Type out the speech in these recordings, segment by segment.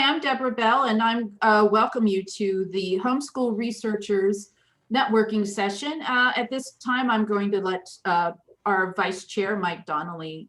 I'm Debra Bell, and I'm welcome you to the Homeschool Researchers Networking Session. At this time, I'm going to let our Vice Chair, Mike Donnelly,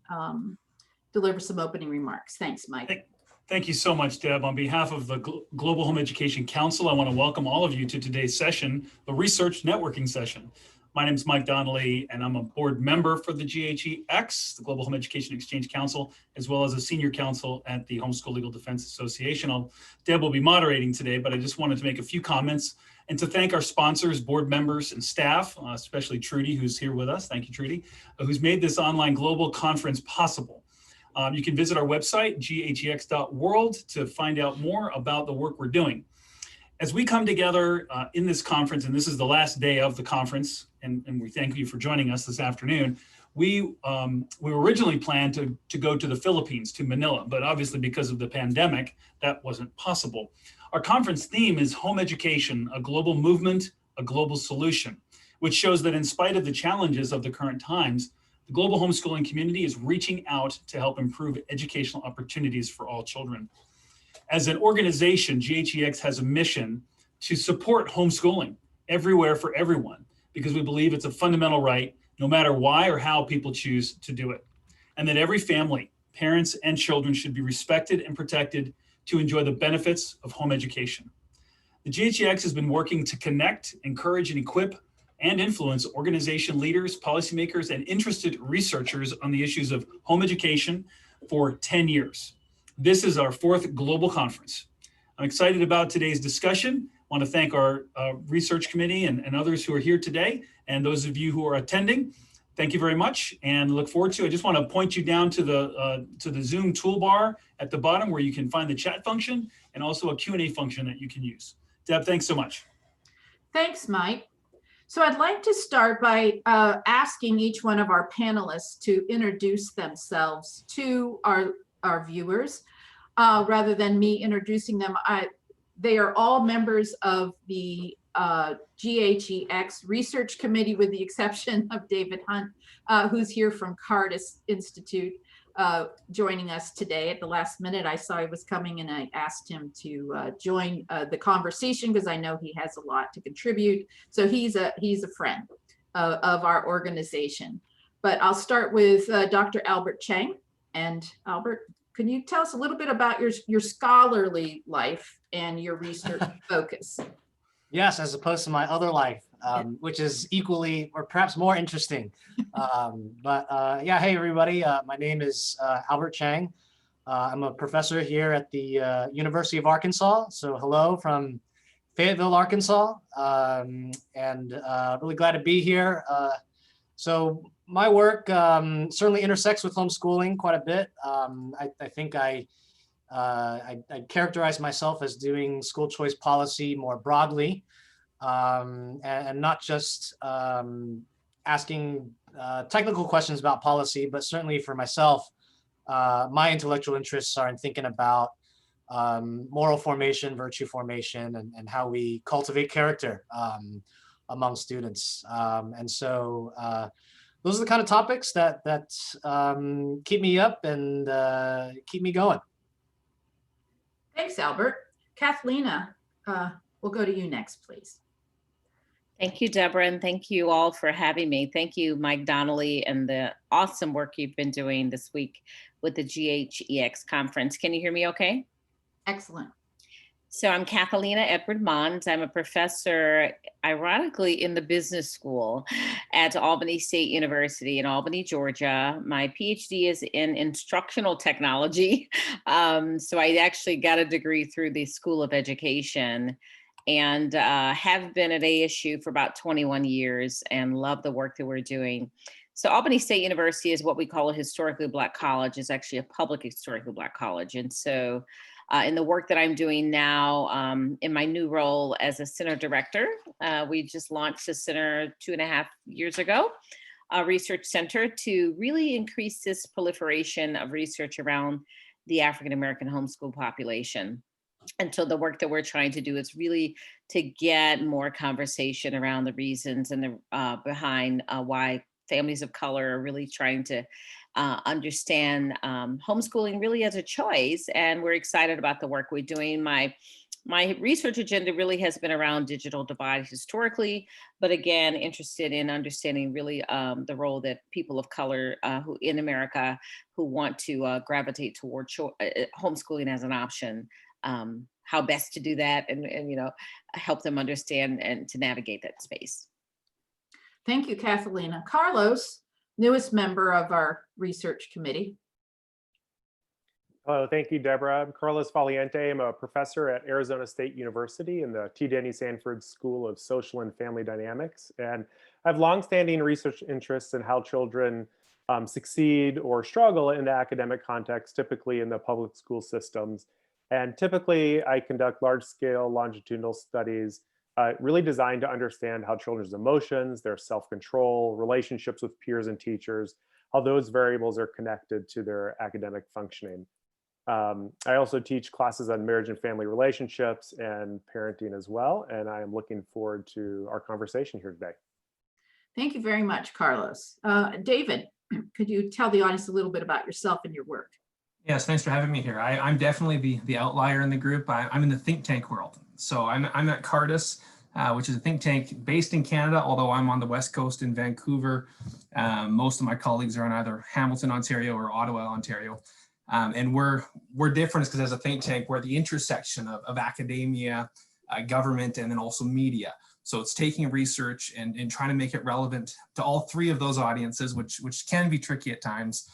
deliver some opening remarks. Thanks, Mike. Thank you so much, Deb. On behalf of the Global Home Education Council, I want to welcome all of you to today's session, the Research Networking Session. My name is Mike Donnelly, and I'm a board member for the GHEX, the Global Home Education Exchange Council, as well as a senior counsel at the Homeschool Legal Defense Association. Deb will be moderating today, but I just wanted to make a few comments and to thank our sponsors, board members, and staff, especially Trudy, who's here with us. Thank you, Trudy, who's made this online global conference possible. You can visit our website, ghex.world, to find out more about the work we're doing. As we come together in this conference, and this is the last day of the conference, and we thank you for joining us this afternoon, we originally planned to go to the Philippines, to Manila, but obviously because of the pandemic, that wasn't possible. Our conference theme is Home Education, a Global Movement, a Global Solution, which shows that in spite of the challenges of the current times, the global homeschooling community is reaching out to help improve educational opportunities for all children. As an organization, GHEX has a mission to support homeschooling everywhere for everyone, because we believe it's a fundamental right, no matter why or how people choose to do it. And that every family, parents and children should be respected and protected to enjoy the benefits of home education. The GHEX has been working to connect, encourage, and equip and influence organization leaders, policymakers, and interested researchers on the issues of home education for 10 years. This is our fourth global conference. I'm excited about today's discussion. I want to thank our research committee and others who are here today, and those of you who are attending. Thank you very much, and look forward to. I just want to point you down to the Zoom toolbar at the bottom where you can find the chat function and also a Q&A function that you can use. Deb, thanks so much. Thanks, Mike. So I'd like to start by asking each one of our panelists to introduce themselves to our viewers, rather than me introducing them. They are all members of the GHEX Research Committee, with the exception of David Hunt, who's here from Cardis Institute, joining us today. At the last minute, I saw he was coming, and I asked him to join the conversation because I know he has a lot to contribute. So he's a friend of our organization. But I'll start with Dr. Albert Cheng. And Albert, can you tell us a little bit about your scholarly life and your research focus? Yes, as opposed to my other life, which is equally or perhaps more interesting. Yeah, hey everybody, my name is Albert Cheng. I'm a professor here at the University of Arkansas. So hello from Fayetteville, Arkansas, and really glad to be here. So my work certainly intersects with homeschooling quite a bit. I think I'd characterize myself as doing school choice policy more broadly, and not just asking technical questions about policy, but certainly for myself, my intellectual interests are in thinking about moral formation, virtue formation, and how we cultivate character among students. And so those are the kind of topics that keep me up and keep me going. Thanks, Albert. Kathaleena, we'll go to you next, please. Thank you, Debra, and thank you all for having me. Thank you, Mike Donnelly, and the awesome work you've been doing this week with the GHEX conference. Can you hear me okay? Excellent. So I'm Kathaleena Edward Monds. I'm a professor, ironically, in the business school at Albany State University in Albany, Georgia. My PhD is in instructional technology. So I actually got a degree through the School of Education, and have been at ASU for about 21 years and love the work that we're doing. So Albany State University is what we call a historically Black college. It's actually a public historically Black college. And so in the work that I'm doing now, in my new role as a center director, we just launched a center 2.5 years ago, a research center to really increase this proliferation of research around the African-American homeschool population. And so the work that we're trying to do is really to get more conversation around the reasons and the behind why families of color are really trying to understand homeschooling really as a choice. And we're excited about the work we're doing. My research agenda really has been around digital divide historically, but again, interested in understanding really the role that people of color who in America who want to gravitate toward homeschooling as an option, how best to do that and help them understand and to navigate that space. Thank you, Kathaleena. Carlos, newest member of our research committee. Hello, thank you, Debra. I'm Carlos Valiente. I'm a professor at Arizona State University in the T. Denny Sanford School of Social and Family Dynamics. And I have longstanding research interests in how children succeed or struggle in the academic context, typically in the public school systems. And typically, I conduct large-scale longitudinal studies really designed to understand how children's emotions, their self-control, relationships with peers and teachers, how those variables are connected to their academic functioning. I also teach classes on marriage and family relationships and parenting as well, and I am looking forward to our conversation here today. Thank you very much, Carlos. David, could you tell the audience a little bit about yourself and your work? Yes, thanks for having me here. I'm definitely the outlier in the group. I'm in the think tank world. So I'm at Cardis, which is a think tank based in Canada, although I'm on the West Coast in Vancouver. Most of my colleagues are in either Hamilton, Ontario or Ottawa, Ontario. And we're different because as a think tank, we're the intersection of academia, government, and then also media. So it's taking research and trying to make it relevant to all three of those audiences, which can be tricky at times.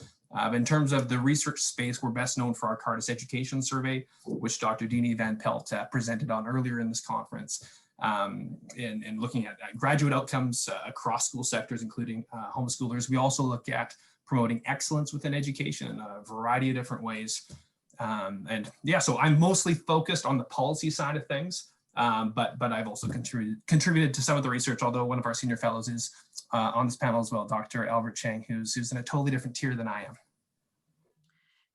In terms of the research space, we're best known for our Cardis Education Survey, which Dr. Deanie Van Pelt presented on earlier in this conference, and looking at graduate outcomes across school sectors, including homeschoolers. We also look at promoting excellence within education in a variety of different ways. And yeah, so I'm mostly focused on the policy side of things, but I've also contributed to some of the research, although one of our senior fellows is on this panel as well, Dr. Albert Cheng, who's in a totally different tier than I am.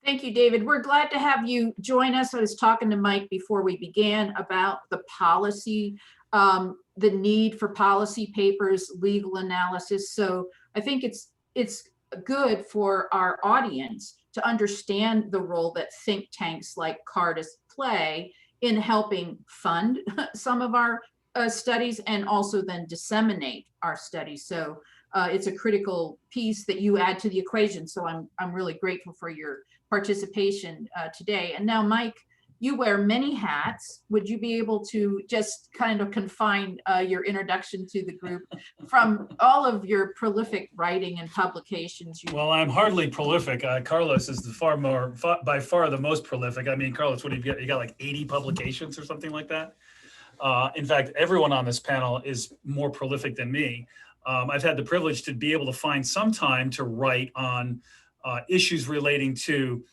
Thank you, David. We're glad to have you join us. I was talking to Mike before we began about the policy, the need for policy papers, legal analysis. So I think it's good for our audience to understand the role that think tanks like Cardis play in helping fund some of our studies and also then disseminate our studies. So it's a critical piece that you add to the equation. So I'm really grateful for your participation today. And now, Mike, you wear many hats. Would you be able to just kind of confine your introduction to the group from all of your prolific writing and publications? Well, I'm hardly prolific. Carlos is by far the most prolific. I mean, Carlos, what do you got? You got like 80 publications or something like that? In fact, everyone on this panel is more prolific than me. I've had the privilege to be able to find some time to write on issues relating to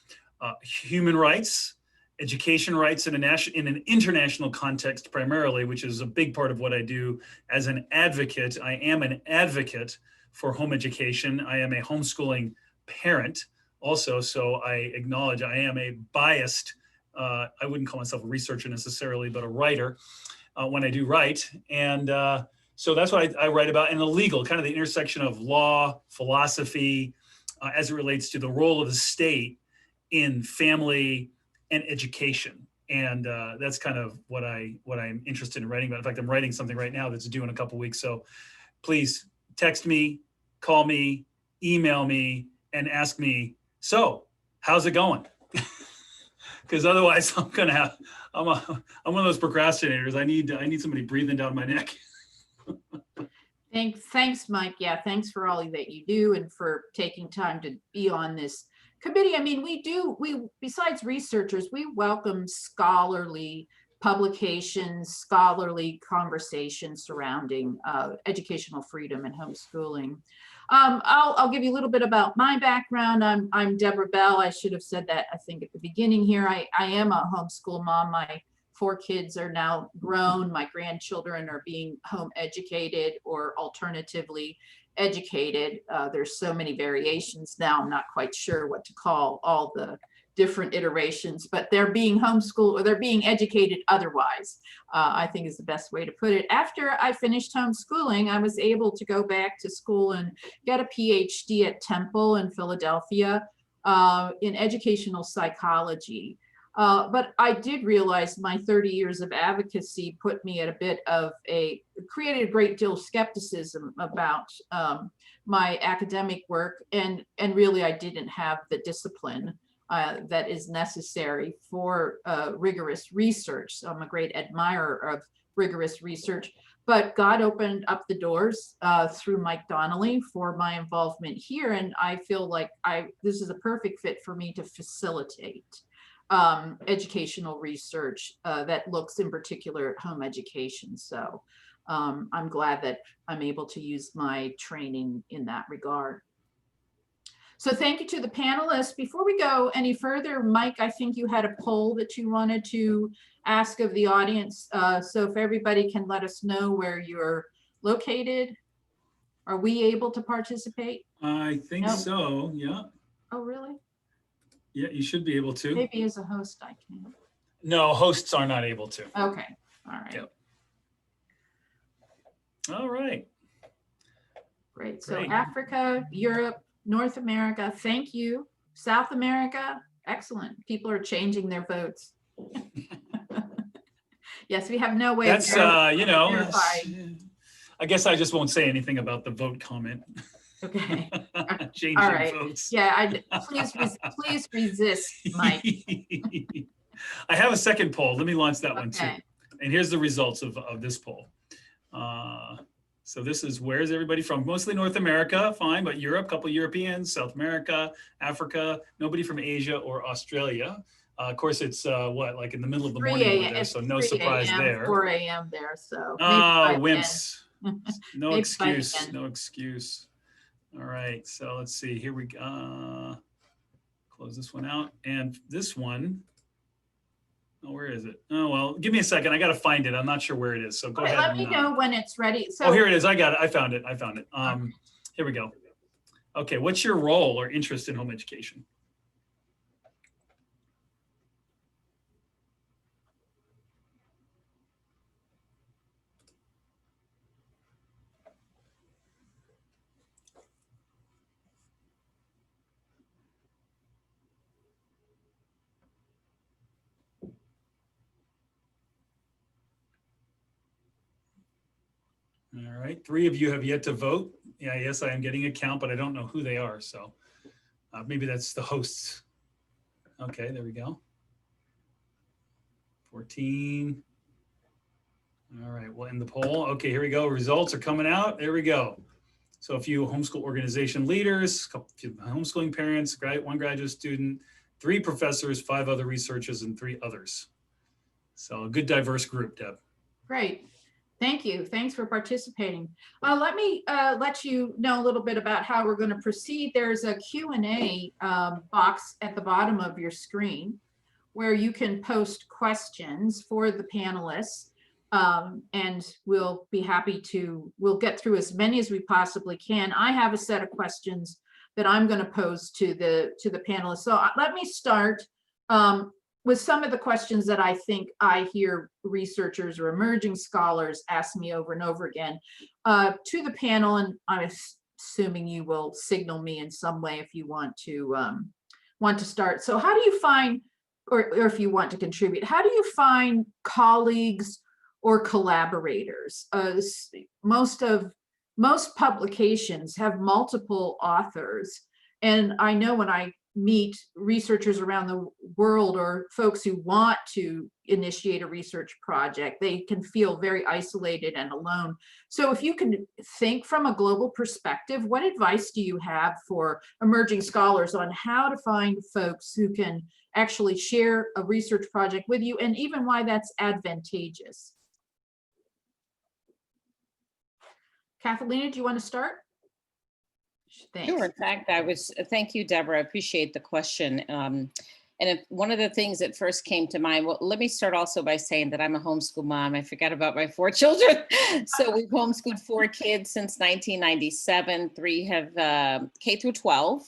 human rights, education rights in an international context primarily, which is a big part of what I do as an advocate. I am an advocate for home education. I am a homeschooling parent also, so I acknowledge I am a biased, I wouldn't call myself a researcher necessarily, but a writer when I do write. And so that's what I write about in the legal, kind of the intersection of law, philosophy, as it relates to the role of the state in family and education. And that's kind of what I'm interested in writing about. In fact, I'm writing something right now that's due in a couple weeks. So please text me, call me, email me, and ask me, so how's it going? Because otherwise I'm one of those procrastinators. I need somebody breathing down my neck. Thanks, Mike. Yeah, thanks for all that you do and for taking time to be on this committee. I mean, we besides researchers, we welcome scholarly publications, scholarly conversations surrounding educational freedom and homeschooling. I'll give you a little bit about my background. I'm Debra Bell. I should have said that, I think, at the beginning here. I am a homeschool mom. My 4 kids are now grown. My grandchildren are being home educated or alternatively educated. There's so many variations now, I'm not quite sure what to call all the different iterations, but they're being homeschooled or they're being educated otherwise, I think is the best way to put it. After I finished homeschooling, I was able to go back to school and get a PhD at Temple in Philadelphia in educational psychology. But I did realize my 30 years of advocacy put me at a bit of created a great deal of skepticism about my academic work. And really, I didn't have the discipline that is necessary for rigorous research. So I'm a great admirer of rigorous research. But God opened up the doors through Mike Donnelly for my involvement here. And I feel like this is a perfect fit for me to facilitate educational research that looks in particular at home education. So I'm glad that I'm able to use my training in that regard. So thank you to the panelists. Before we go any further, Mike, I think you had a poll that you wanted to ask of the audience. So if everybody can let us know where you're located, are we able to participate? I think No. so, yeah. Oh, really? Yeah, you should be able to. Maybe as a host I can. No, hosts are not able to. Okay, all right. Yep. All right. Great. So Great. Africa, Europe, North America, thank you. South America, excellent. People are changing their votes. Yes, we have no way of That's, you know, verifying. I guess I just won't say anything about the vote comment. Okay. Changing All right. votes. Yeah, please resist, Mike. I have a second poll. Let me launch that one too. Okay. And here's the results of this poll. So this is, where's everybody from? Mostly North America, fine, but Europe, couple Europeans, South America, Africa, nobody from Asia or Australia. Of course, it's what, like in the middle of the 3 morning over a.m. there, so no 3 surprise a.m., there. 4 a.m. there, so. Oh, wimps. No Maybe by excuse, then. no excuse. All right, so let's see, here we go. Close this one out. And this one, oh, where is it? Oh, well, give me a second. I got to find it. I'm not sure where it is. So go ahead. Let me know when it's ready. So Oh, here it is. I got it. I found it. Here we go. Okay, what's your role or interest in home education? All right, 3 of you have yet to vote. Yeah, yes, I am getting a count, but I don't know who they are. So maybe that's the hosts. Okay, there we go. 14. All right, we'll end the poll. Okay, here we go. Results are coming out. There we go. So a few homeschool organization leaders, a few homeschooling parents, 1 graduate student, 3 professors, 5 other researchers, and 3 others. So a good diverse group, Deb. great. Thank you. Thanks for participating. Let me let you know a little bit about how we're going to proceed. There's a Q&A box at the bottom of your screen where you can post questions for the panelists. And we'll be happy to, we'll get through as many as we possibly can. I have a set of questions that I'm going to pose to the panelists. So let me start with some of the questions that I think I hear researchers or emerging scholars ask me over and over again to the panel, and I'm assuming you will signal me in some way if you want to start. So how do you find, or if you want to contribute, how do you find colleagues or collaborators? Most publications have multiple authors, and I know when I meet researchers around the world or folks who want to initiate a research project, they can feel very isolated and alone. So if you can think from a global perspective, what advice do you have for emerging scholars on how to find folks who can actually share a research project with you, and even why that's advantageous? Kathaleena, do you want to start? Thanks. Sure. In fact, thank you, Deborah. I appreciate the question. And one of the things that first came to mind, well, let me start also by saying that I'm a homeschool mom. I forgot about my 4 children. So we've homeschooled 4 kids since 1997. 3 have K through 12.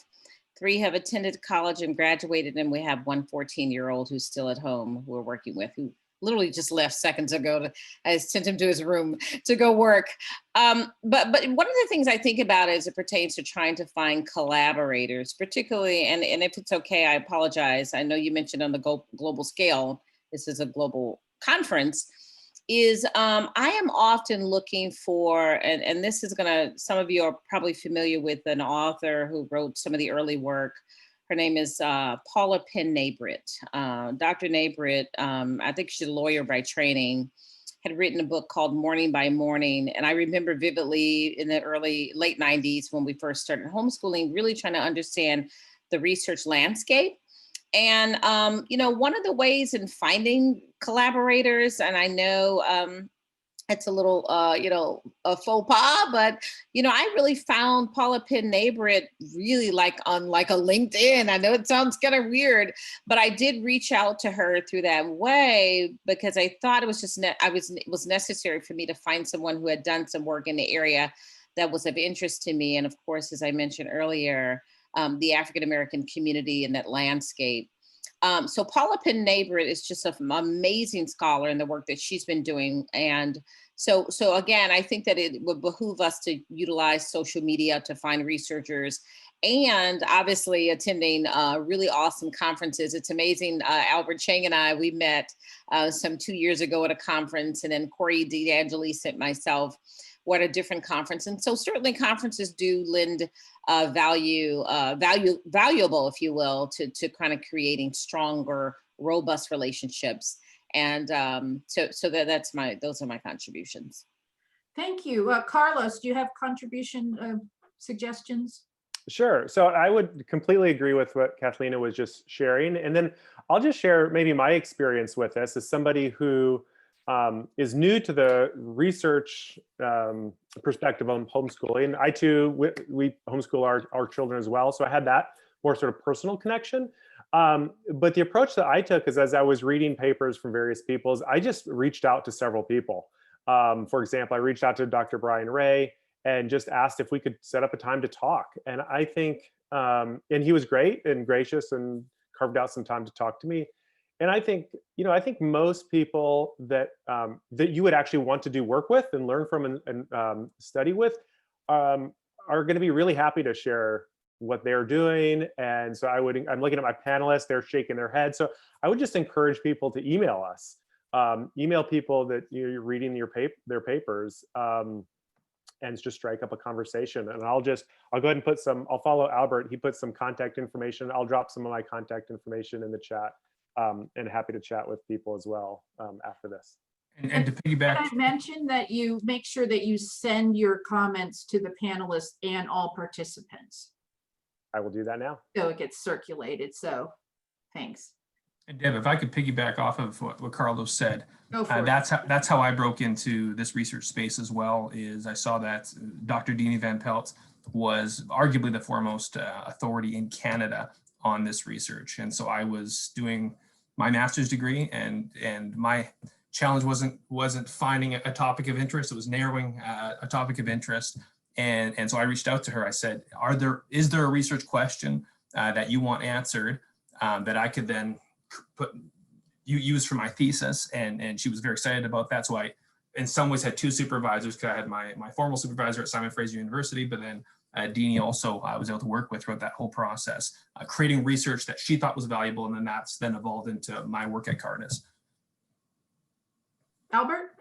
3 have attended college and graduated, and we have one 14-year-old who's still at home who we're working with, who literally just left seconds ago. I sent him to his room to go work. But one of the things I think about as it pertains to trying to find collaborators, particularly, and if it's okay, I apologize. I know you mentioned on the global scale, this is a global conference, is I am often looking for, and this is some of you are probably familiar with an author who wrote some of the early work. Her name is Paula Penn Nabrit. Dr. Nabrit, I think she's a lawyer by training, had written a book called Morning by Morning. And I remember vividly in the late 90s when we first started homeschooling, really trying to understand the research landscape. And, one of the ways in finding collaborators, and I know it's a little, a faux pas, but, I really found Paula Penn Nabrit really on a LinkedIn. I know it sounds kind of weird, but I did reach out to her through that way because I thought it was just, it was necessary for me to find someone who had done some work in the area that was of interest to me. And of course, as I mentioned earlier, the African-American community in that landscape. So Paula Penn Nabrit is just an amazing scholar in the work that she's been doing. And so again, I think that it would behoove us to utilize social media to find researchers and obviously attending really awesome conferences. It's amazing. Albert Cheng and I, we met some 2 years ago at a conference, and then Corey DeAngelis and myself were at a different conference. And so certainly conferences do lend valuable, if you will, to kind of creating stronger, robust relationships. And so those are my contributions. Thank you. Carlos, do you have contribution suggestions? Sure. So I would completely agree with what Kathaleena was just sharing. And then I'll just share maybe my experience with this as somebody who is new to the research perspective on homeschooling. I too, we homeschool our children as well. So I had that more sort of personal connection. But the approach that I took is, as I was reading papers from various people, is I just reached out to several people. For example, I reached out to Dr. Brian Ray and just asked if we could set up a time to talk. And I think, and he was great and gracious and carved out some time to talk to me. And I think, I think most people that that you would actually want to do work with and learn from and study with are going to be really happy to share what they're doing. And so I'm looking at my panelists, they're shaking their heads. So I would just encourage people to email us, email people that you're reading their papers, and just strike up a conversation. And I'll go ahead and I'll follow Albert. He put some contact information. I'll drop some of my contact information in the chat. And happy to chat with people as well after this. And to piggyback, I mentioned that you make sure that you send your comments to the panelists and all participants. I will do that now. So it gets circulated. So thanks. and Deb, if I could piggyback off of what Carlos said, Go for it. that's how I broke into this research space as well. Is I saw that Dr. Deanie Van Pelt was arguably the foremost authority in Canada on this research, and so I was doing my master's degree, and my challenge wasn't finding a topic of interest; it was narrowing a topic of interest. And so I reached out to her. I said, is there a research question that you want answered that I could then use for my thesis? And she was very excited about that. So I, in some ways, had two supervisors, because I had my formal supervisor at Simon Fraser University, but then Deanie also I was able to work with throughout that whole process, creating research that she thought was valuable. And then that's then evolved into my work at Cardis. Albert?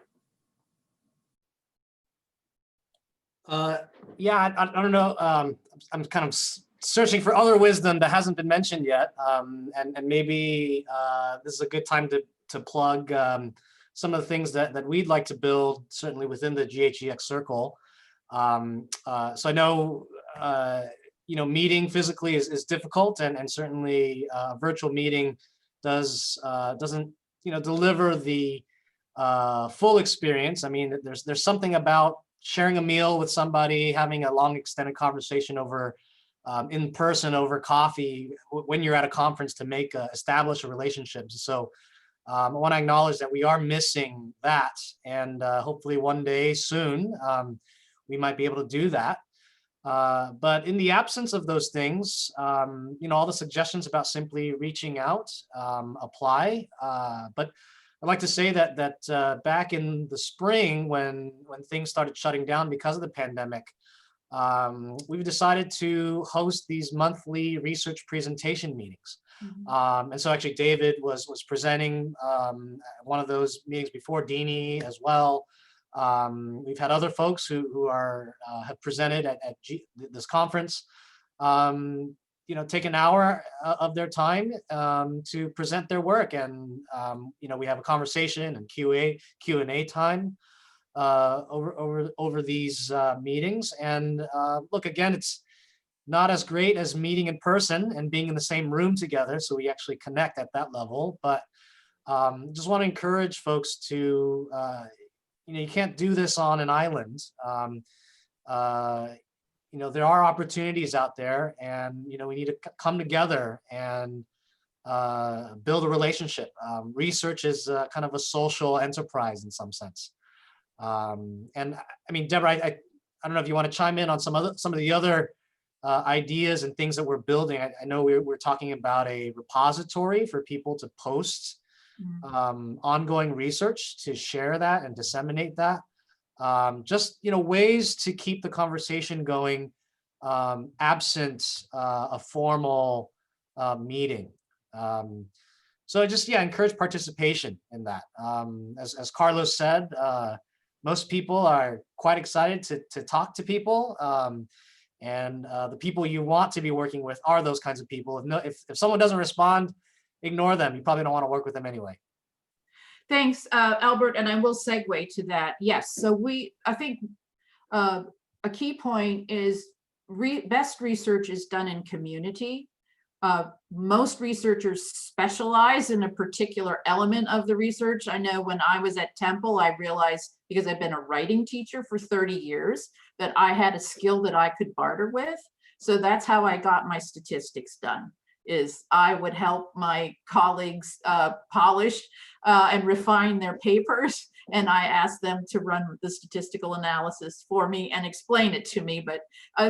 Yeah, I don't know. I'm kind of searching for other wisdom that hasn't been mentioned yet. And maybe this is a good time to plug some of the things that we'd like to build, certainly within the GHEX circle. So I know, meeting physically is difficult, and certainly a virtual meeting doesn't, deliver the full experience. I mean, there's something about sharing a meal with somebody, having a long extended conversation over in person over coffee when you're at a conference to establish a relationship. So I want to acknowledge that we are missing that, and hopefully one day soon we might be able to do that. But in the absence of those things, all the suggestions about simply reaching out apply. But I'd like to say that back in the spring, when things started shutting down because of the pandemic, we've decided to host these monthly research presentation meetings. And so actually David was presenting one of those meetings before, Deanie as well. We've had other folks who have presented at this conference, take an hour of their time to present their work. And, we have a conversation and Q&A time over these meetings. And look, again, it's not as great as meeting in person and being in the same room together, so we actually connect at that level. But just want to encourage folks to, you can't do this on an island. There are opportunities out there, and we need to come together and build a relationship. Research is kind of a social enterprise in some sense. And I mean, Debra, I don't know if you want to chime in on some of the other ideas and things that we're building. I know we're talking about a repository for people to post ongoing research, to share that and disseminate that. Just ways to keep the conversation going absent a formal meeting. So just encourage participation in that. As Carlos said, most people are quite excited to talk to people. And the people you want to be working with are those kinds of people. If someone doesn't respond, ignore them. You probably don't want to work with them anyway. Thanks, Albert, and I will segue to that. Yes, so I think a key point is best research is done in community. Most researchers specialize in a particular element of the research. I know when I was at Temple, I realized, because I've been a writing teacher for 30 years, that I had a skill that I could barter with. So that's how I got my statistics done, is I would help my colleagues polish and refine their papers. And I asked them to run the statistical analysis for me and explain it to me. But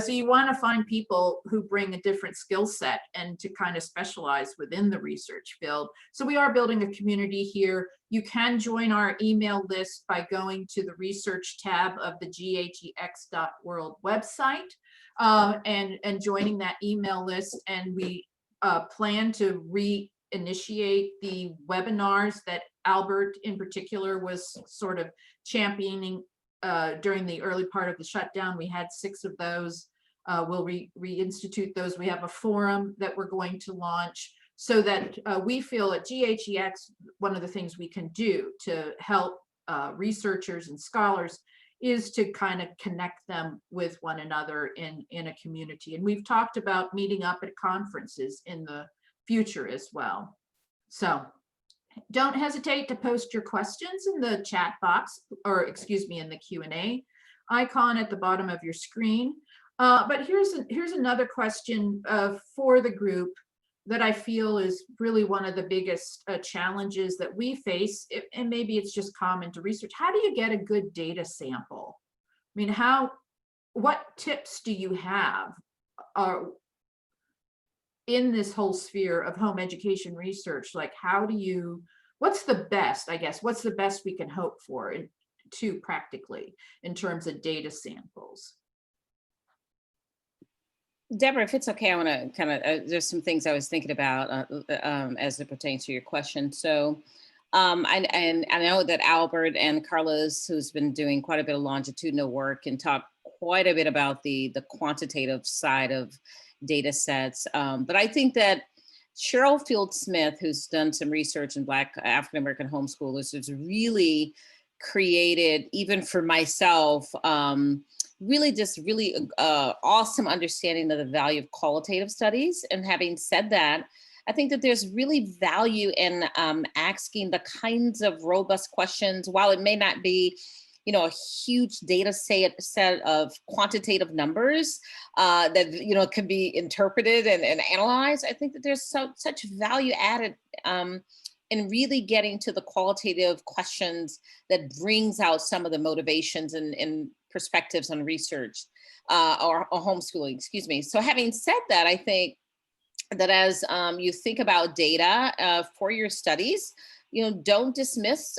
so you want to find people who bring a different skill set and to kind of specialize within the research field. So we are building a community here. You can join our email list by going to the research tab of the ghex.world website and joining that email list. And we plan to reinitiate the webinars that Albert in particular was sort of championing during the early part of the shutdown. We had 6 of those. We'll reinstitute those. We have a forum that we're going to launch, so that we feel at GHEX, one of the things we can do to help researchers and scholars is to kind of connect them with one another in a community. And we've talked about meeting up at conferences in the future as well. So don't hesitate to post your questions in the chat box, or excuse me, in the Q&A icon at the bottom of your screen. But here's another question for the group that I feel is really one of the biggest challenges that we face, and maybe it's just common to research. How do you get a good data sample? I mean, what tips do you have in this whole sphere of home education research? Like, what's the best, I guess, what's the best we can hope for practically in terms of data samples? Debra, if it's okay, I want to kind of, there's some things I was thinking about as it pertains to your question. So I know that Albert and Carlos, who's been doing quite a bit of longitudinal work, and talk quite a bit about the quantitative side of data sets. But I think that Cheryl Field-Smith, who's done some research in Black African-American homeschoolers, has really created, even for myself, really awesome understanding of the value of qualitative studies. And having said that, I think that there's really value in asking the kinds of robust questions, while it may not be, a huge data set of quantitative numbers that, can be interpreted and analyzed. I think that there's such value added in really getting to the qualitative questions that brings out some of the motivations and perspectives on research or homeschooling, excuse me. So having said that, I think that as you think about data for your studies, don't dismiss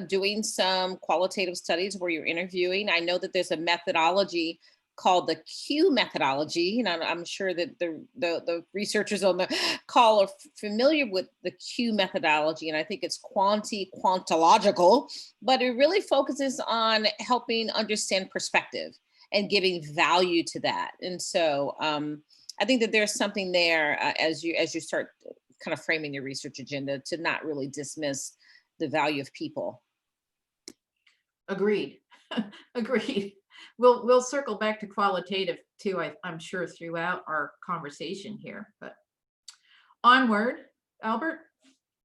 doing some qualitative studies where you're interviewing. I know that there's a methodology called the Q methodology, and I'm sure that the researchers on the call are familiar with the Q methodology, and I think it's quantological, but it really focuses on helping understand perspective and giving value to that. And so I think that there's something there as you start kind of framing your research agenda to not really dismiss the value of people. Agreed. Agreed. We'll circle back to qualitative too, I'm sure, throughout our conversation here, but onward. Albert,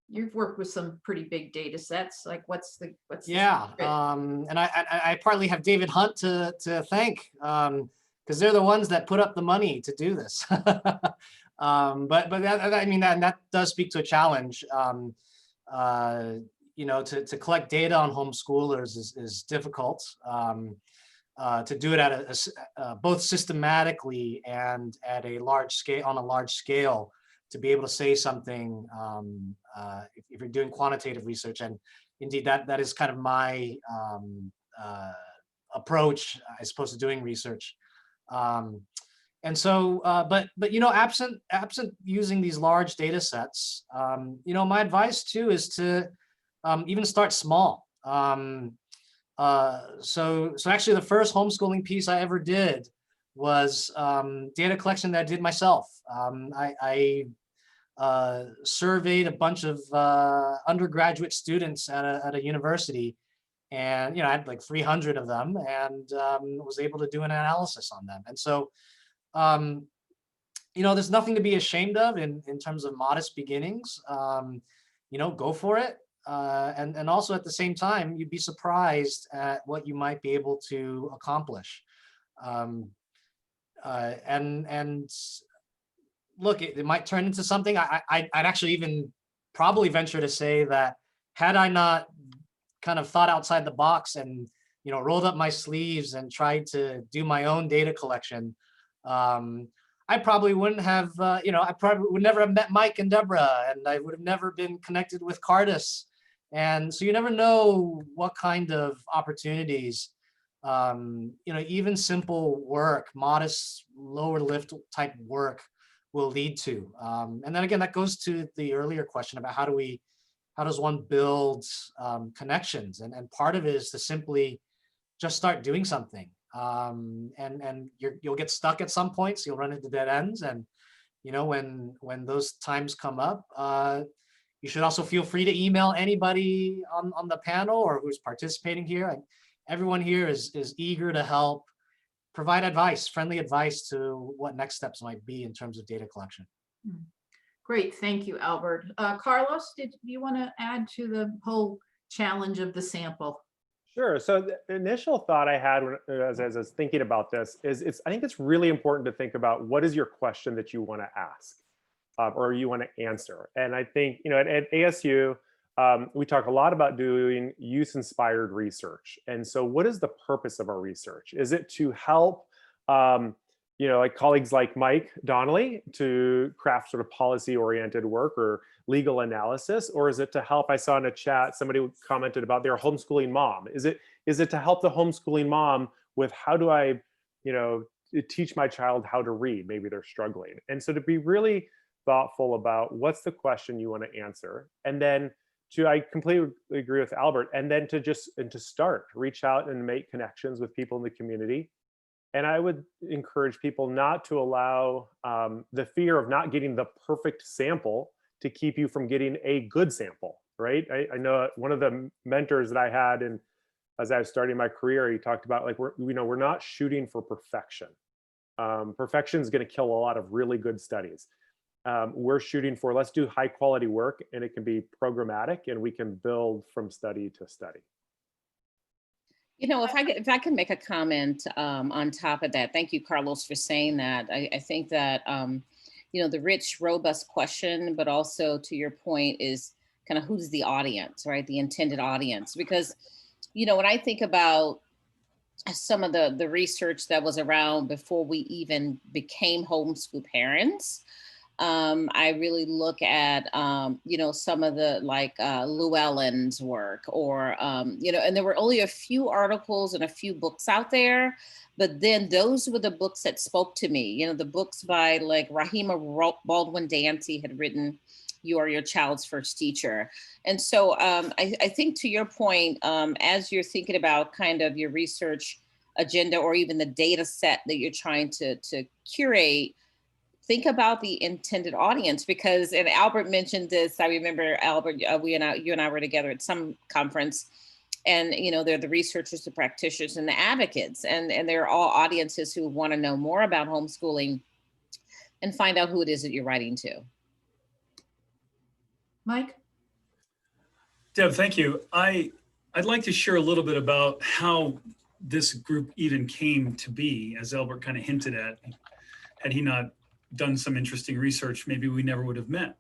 you've worked with some pretty big data sets. Like what's the Yeah, secret? and I partly have David Hunt to thank, because they're the ones that put up the money to do this. But I mean, that does speak to a challenge. To collect data on homeschoolers is difficult. To do it at both systematically and at a large scale, to be able to say something if you're doing quantitative research, and indeed that is kind of my approach, I suppose, to doing research. And so, but absent using these large data sets, my advice too is to even start small. So actually the first homeschooling piece I ever did was data collection that I did myself. I surveyed a bunch of undergraduate students at a university, and I had like 300 of them, and was able to do an analysis on them. And so there's nothing to be ashamed of in terms of modest beginnings. Go for it. And also at the same time, you'd be surprised at what you might be able to accomplish. And look, it might turn into something. I'd actually even probably venture to say that had I not kind of thought outside the box and rolled up my sleeves and tried to do my own data collection, I probably wouldn't have, I probably would never have met Mike and Debra, and I would have never been connected with Cardis. And so you never know what kind of opportunities, even simple work, modest, lower lift type work will lead to. And then again, that goes to the earlier question about how does one build connections? And part of it is to simply just start doing something. And you'll get stuck at some points, you'll run into dead ends. And, when those times come up, you should also feel free to email anybody on the panel or who's participating here. And everyone here is eager to help provide advice, friendly advice to what next steps might be in terms of data collection. Great, thank you, Albert. Carlos, did you want to add to the whole challenge of the sample? Sure. So the initial thought I had as I was thinking about this is I think it's really important to think about what is your question that you want to ask or you want to answer. And I think, at ASU, we talk a lot about doing use-inspired research. And so what is the purpose of our research? Is it to help, like colleagues like Mike Donnelly to craft sort of policy-oriented work or legal analysis? Or is it to help, I saw in a chat, somebody commented about their homeschooling mom. Is it to help the homeschooling mom with how do I, teach my child how to read? Maybe they're struggling. And so to be really thoughtful about what's the question you want to answer. And then I completely agree with Albert, and then to start, reach out and make connections with people in the community. And I would encourage people not to allow the fear of not getting the perfect sample to keep you from getting a good sample, right? I know one of the mentors that I had, and as I was starting my career, he talked about like, we're not shooting for perfection. Perfection is going to kill a lot of really good studies. We're shooting for, let's do high quality work, and it can be programmatic, and we can build from study to study. If I can make a comment on top of that, thank you, Carlos, for saying that. I think that, the rich, robust question, but also to your point is kind of who's the audience, right? The intended audience. Because, when I think about some of the research that was around before we even became homeschool parents. I really look at, you know, some of the like Llewellyn's work or, you know, and there were only a few articles and a few books out there, but then those were the books that spoke to me. You know, the books by like Rahima Baldwin Dancy had written, You Are Your Child's First Teacher. And so I think to your point, as you're thinking about kind of your research agenda or even the data set that you're trying to curate, think about the intended audience, because, and Albert mentioned this, I remember Albert, you and I were together at some conference, and, you know, they're the researchers, the practitioners, and the advocates, and they're all audiences who want to know more about homeschooling and find out who it is that you're writing to. Mike? Deb, thank you. I'd like to share a little bit about how this group even came to be, as Albert kind of hinted at. Had he not done some interesting research, maybe we never would have met.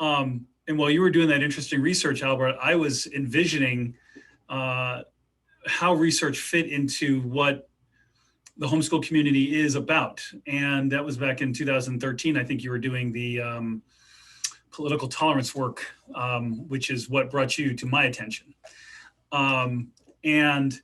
And while you were doing that interesting research, Albert, I was envisioning how research fit into what the homeschool community is about. And that was back in 2013. I think you were doing the political tolerance work, which is what brought you to my attention. And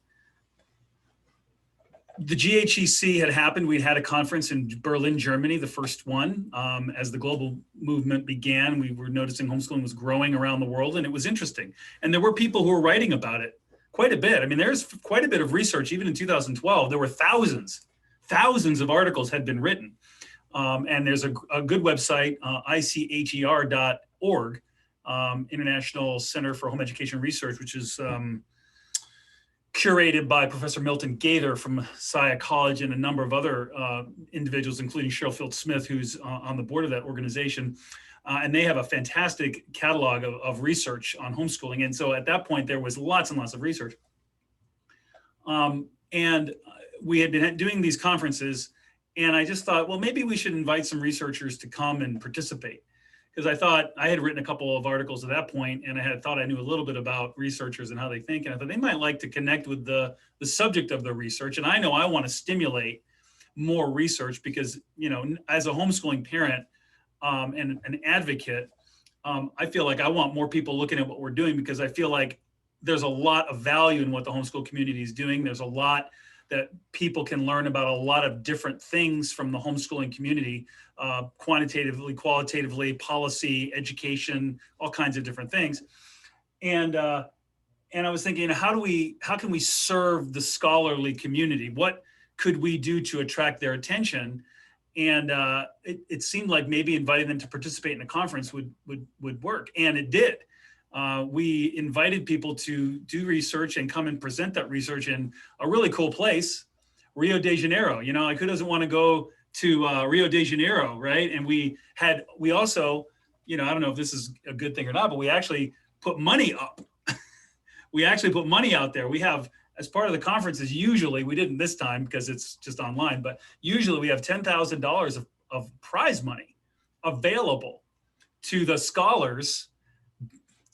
the GHEC had happened. We'd had a conference in Berlin, Germany, the first one. As the global movement began, we were noticing homeschooling was growing around the world, and it was interesting. And there were people who were writing about it quite a bit. I mean, there's quite a bit of research. Even in 2012, there were thousands of articles had been written. And there's a good website, ICHER.org, International Center for Home Education Research, which is curated by Professor Milton Gaither from SIA College and a number of other individuals, including Cheryl Field-Smith, who's on the board of that organization. And they have a fantastic catalog of research on homeschooling. And so at that point, there was lots and lots of research. And we had been doing these conferences, and I just thought, well, maybe we should invite some researchers to come and participate. Because I thought I had written a couple of articles at that point, and I had thought I knew a little bit about researchers and how they think. And I thought they might like to connect with the subject of the research. And I know I want to stimulate more research because, you know, as a homeschooling parent and an advocate, I feel like I want more people looking at what we're doing, because I feel like there's a lot of value in what the homeschool community is doing. There's a lot that people can learn about, a lot of different things from the homeschooling community, quantitatively, qualitatively, policy, education, all kinds of different things. And I was thinking, how can we serve the scholarly community? What could we do to attract their attention? And it seemed like maybe inviting them to participate in a conference would work, and it did. We invited people to do research and come and present that research in a really cool place, Rio de Janeiro. You know, like, who doesn't want to go to Rio de Janeiro, right? And we also, you know, I don't know if this is a good thing or not, but we actually put money up. We actually put money out there. We have, as part of the conferences, usually, we didn't this time because it's just online, but usually we have $10,000 of prize money available to the scholars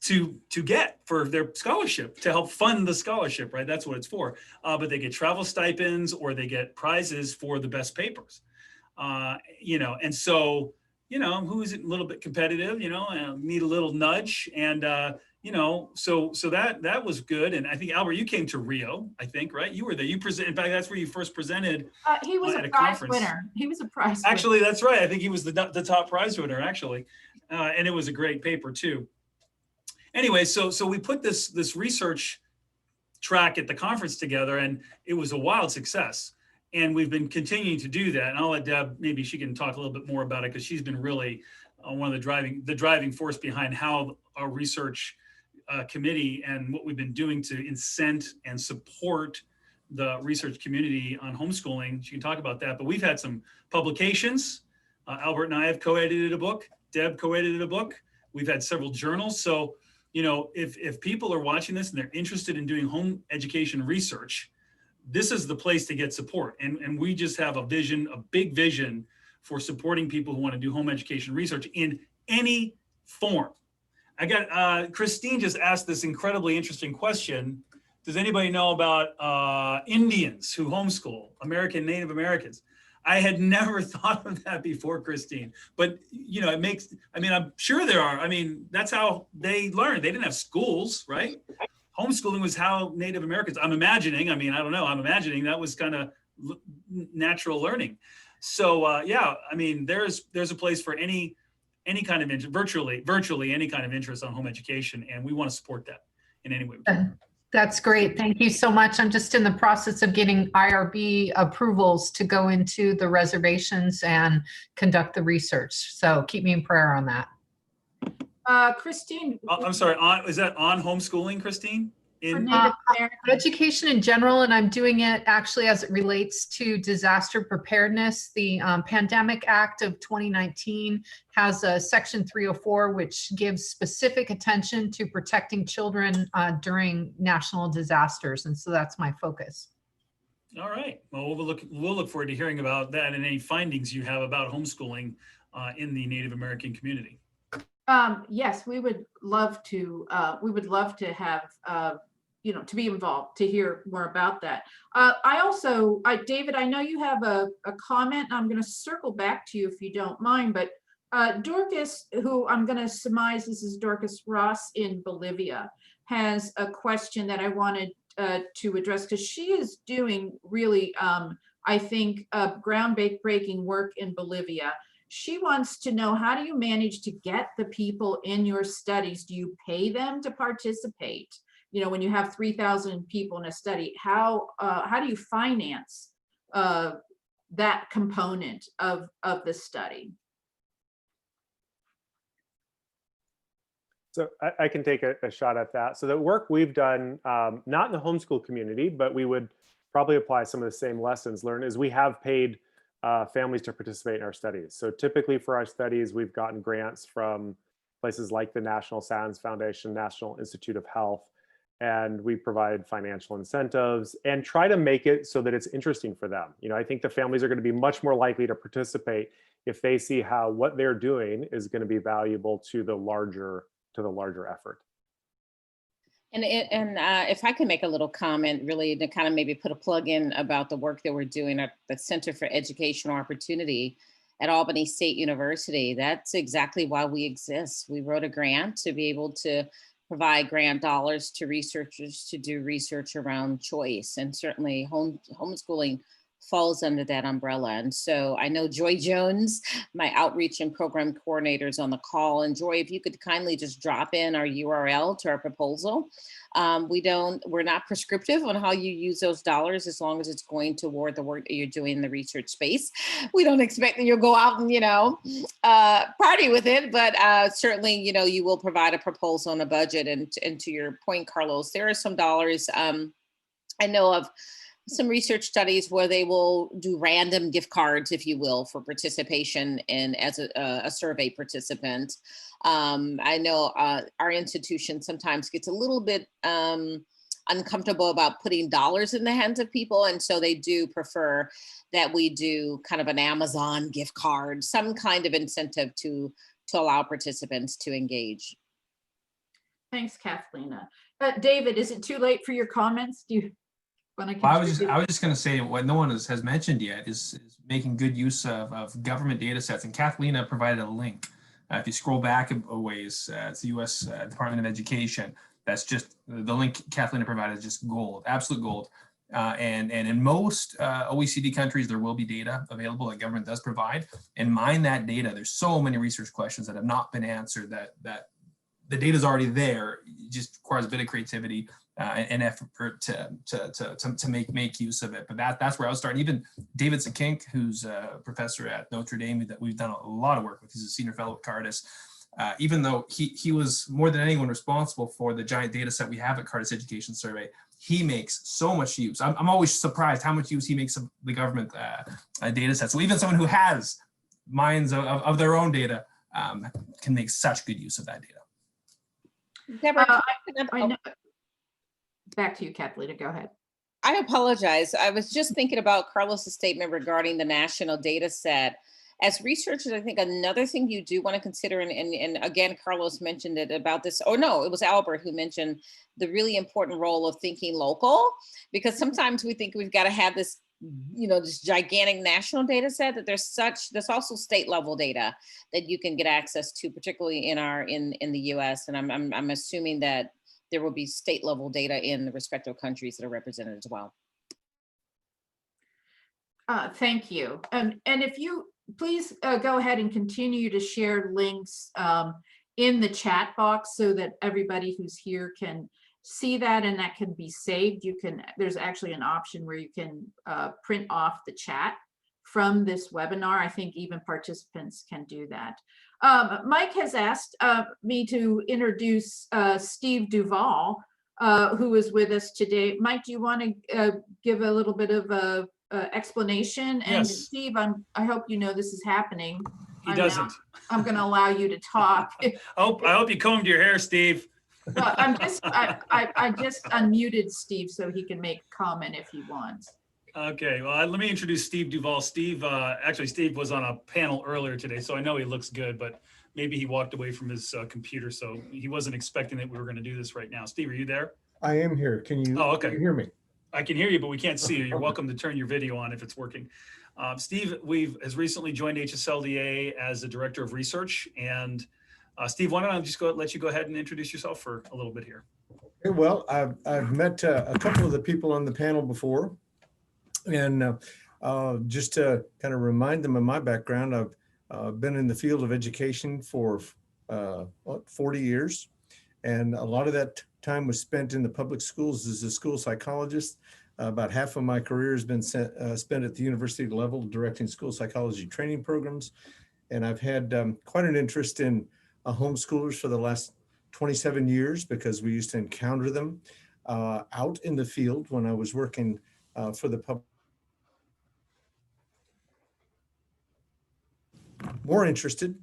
to get for their scholarship, to help fund the scholarship, right? That's what it's for. But they get travel stipends, or they get prizes for the best papers. You know, and so, you know, who's a little bit competitive, you know, need a little nudge. And, you know, so that was good. And I think, Albert, you came to Rio, I think, right? You were there. You present. In fact, that's where you first presented. He was at a a prize conference. winner. He was a prize Actually, that's right. I think he was the top prize winner, actually. And it was a great paper, too. Anyway, so we put this research track at the conference together, and it was a wild success. And we've been continuing to do that. And I'll let Deb, maybe she can talk a little bit more about it, because she's been really one of the driving force behind how our research committee and what we've been doing to incent and support the research community on homeschooling. She can talk about that. But we've had some publications. Albert and I have co-edited a book. Deb co-edited a book. We've had several journals. So, you know, if people are watching this and they're interested in doing home education research, this is the place to get support. And we just have a vision, a big vision for supporting people who want to do home education research in any form. I got Christine just asked this incredibly interesting question. Does anybody know about Indians who homeschool, Native Americans? I had never thought of that before, Christine, but you know, I'm sure there are. I mean, that's how they learned. They didn't have schools, right? Homeschooling was how Native Americans, I'm imagining that was kind of natural learning. So yeah, I mean, there's a place for any kind of virtually any kind of interest on home education, and we want to support that in any way we can. That's great. Thank you so much. I'm just in the process of getting IRB approvals to go into the reservations and conduct the research. So keep me in prayer on that. Christine. I'm sorry, is that on homeschooling, Christine? Education in general, and I'm doing it actually as it relates to disaster preparedness. The Pandemic Act of 2019 has a Section 304, which gives specific attention to protecting children during national disasters, and so that's my focus. All right. Well, we'll look forward to hearing about that and any findings you have about homeschooling in the Native American community. Yes, we would love to. We would love to have. To be involved, to hear more about that. David, I know you have a comment. I'm going to circle back to you if you don't mind, but Dorcas, who I'm going to surmise this is Dorcas Ross in Bolivia, has a question that I wanted to address because she is doing really, I think, groundbreaking work in Bolivia. She wants to know, how do you manage to get the people in your studies? Do you pay them to participate? You know, when you have 3,000 people in a study, how do you finance that component of the study? So I can take a shot at that. So the work we've done, not in the homeschool community, but we would probably apply some of the same lessons learned, is we have paid families to participate in our studies. So typically for our studies, we've gotten grants from places like the National Science Foundation, National Institute of Health, and we provide financial incentives and try to make it so that it's interesting for them. You know, I think the families are going to be much more likely to participate if they see how what they're doing is going to be valuable to the larger effort. And if I can make a little comment, really, to kind of maybe put a plug in about the work that we're doing at the Center for Educational Opportunity at Albany State University. That's exactly why we exist. We wrote a grant to be able to provide grant dollars to researchers to do research around choice, and certainly homeschooling falls under that umbrella. And so I know Joy Jones, my outreach and program coordinator, is on the call. And Joy, if you could kindly just drop in our URL to our proposal. We're not prescriptive on how you use those dollars, as long as it's going toward the work that you're doing in the research space. We don't expect that you'll go out and, party with it, but certainly, you will provide a proposal and a budget. And to your point, Carlos, there are some dollars. I know of some research studies where they will do random gift cards, if you will, for participation in as a survey participant. I know our institution sometimes gets a little bit uncomfortable about putting dollars in the hands of people. And so they do prefer that we do kind of an Amazon gift card, some kind of incentive to allow participants to engage. Thanks, Kathaleena. David, is it too late for your comments? Do you want to I was just going to say, what no one has mentioned yet is making good use of government data sets. And Kathaleena provided a link. If you scroll back a ways, it's the U.S. Department of Education. That's just the link Kathaleena provided is just gold, absolute gold. And in most OECD countries, there will be data available that government does provide. And mine that data. There's so many research questions that have not been answered that the data is already there. It just requires a bit of creativity and effort to make use of it. But that's where I was starting. Even David Sakink, who's a professor at Notre Dame, that we've done a lot of work with. He's a senior fellow at Cardis. Even though he was more than anyone responsible for the giant data set we have at Cardis Education Survey, he makes so much use. I'm always surprised how much use he makes of the government data set. So even someone who has minds of their own data can make such good use of that data. Debra, I know. Back to you, Kathaleena. Go ahead. I apologize. I was just thinking about Carlos's statement regarding the national data set. as researchers, I think another thing you do want to consider, and again, Carlos mentioned it about this, or no, it was Albert who mentioned the really important role of thinking local, because sometimes we think we've got to have this, this gigantic national data set, that there's also state level data that you can get access to, particularly in the US. And I'm assuming that there will be state level data in the respective countries that are represented as well. Thank you. And if you please go ahead and continue to share links in the chat box so that everybody who's here can see that, and that can be saved. There's actually an option where you can print off the chat from this webinar. I think even participants can do that. Mike has asked me to introduce Steve Duvall, who is with us today. Mike, do you want to give a little bit of a explanation? And Yes. Steve, I hope you know this is happening. He doesn't. I'm going to allow you to talk. I hope you combed your hair, Steve. Well, I just unmuted Steve so he can make a comment if he wants. Okay, well, let me introduce Steve Duvall. Steve was on a panel earlier today, so I know he looks good, but maybe he walked away from his computer, so he wasn't expecting that we were going to do this right now. Steve, are you there? I am here. Can you, okay. Can you hear me? I can hear you, but we can't see you. You're welcome to turn your video on if it's working. Steve has recently joined HSLDA as the Director of Research. And Steve, why don't I just let you go ahead and introduce yourself for a little bit here. Okay, well, I've met a couple of the people on the panel before. And just to kind of remind them of my background, I've been in the field of education for 40 years. And a lot of that time was spent in the public schools as a school psychologist. About half of my career has been spent at the university level directing school psychology training programs. And I've had quite an interest in homeschoolers for the last 27 years because we used to encounter them out in the field when I was working for the public. More interested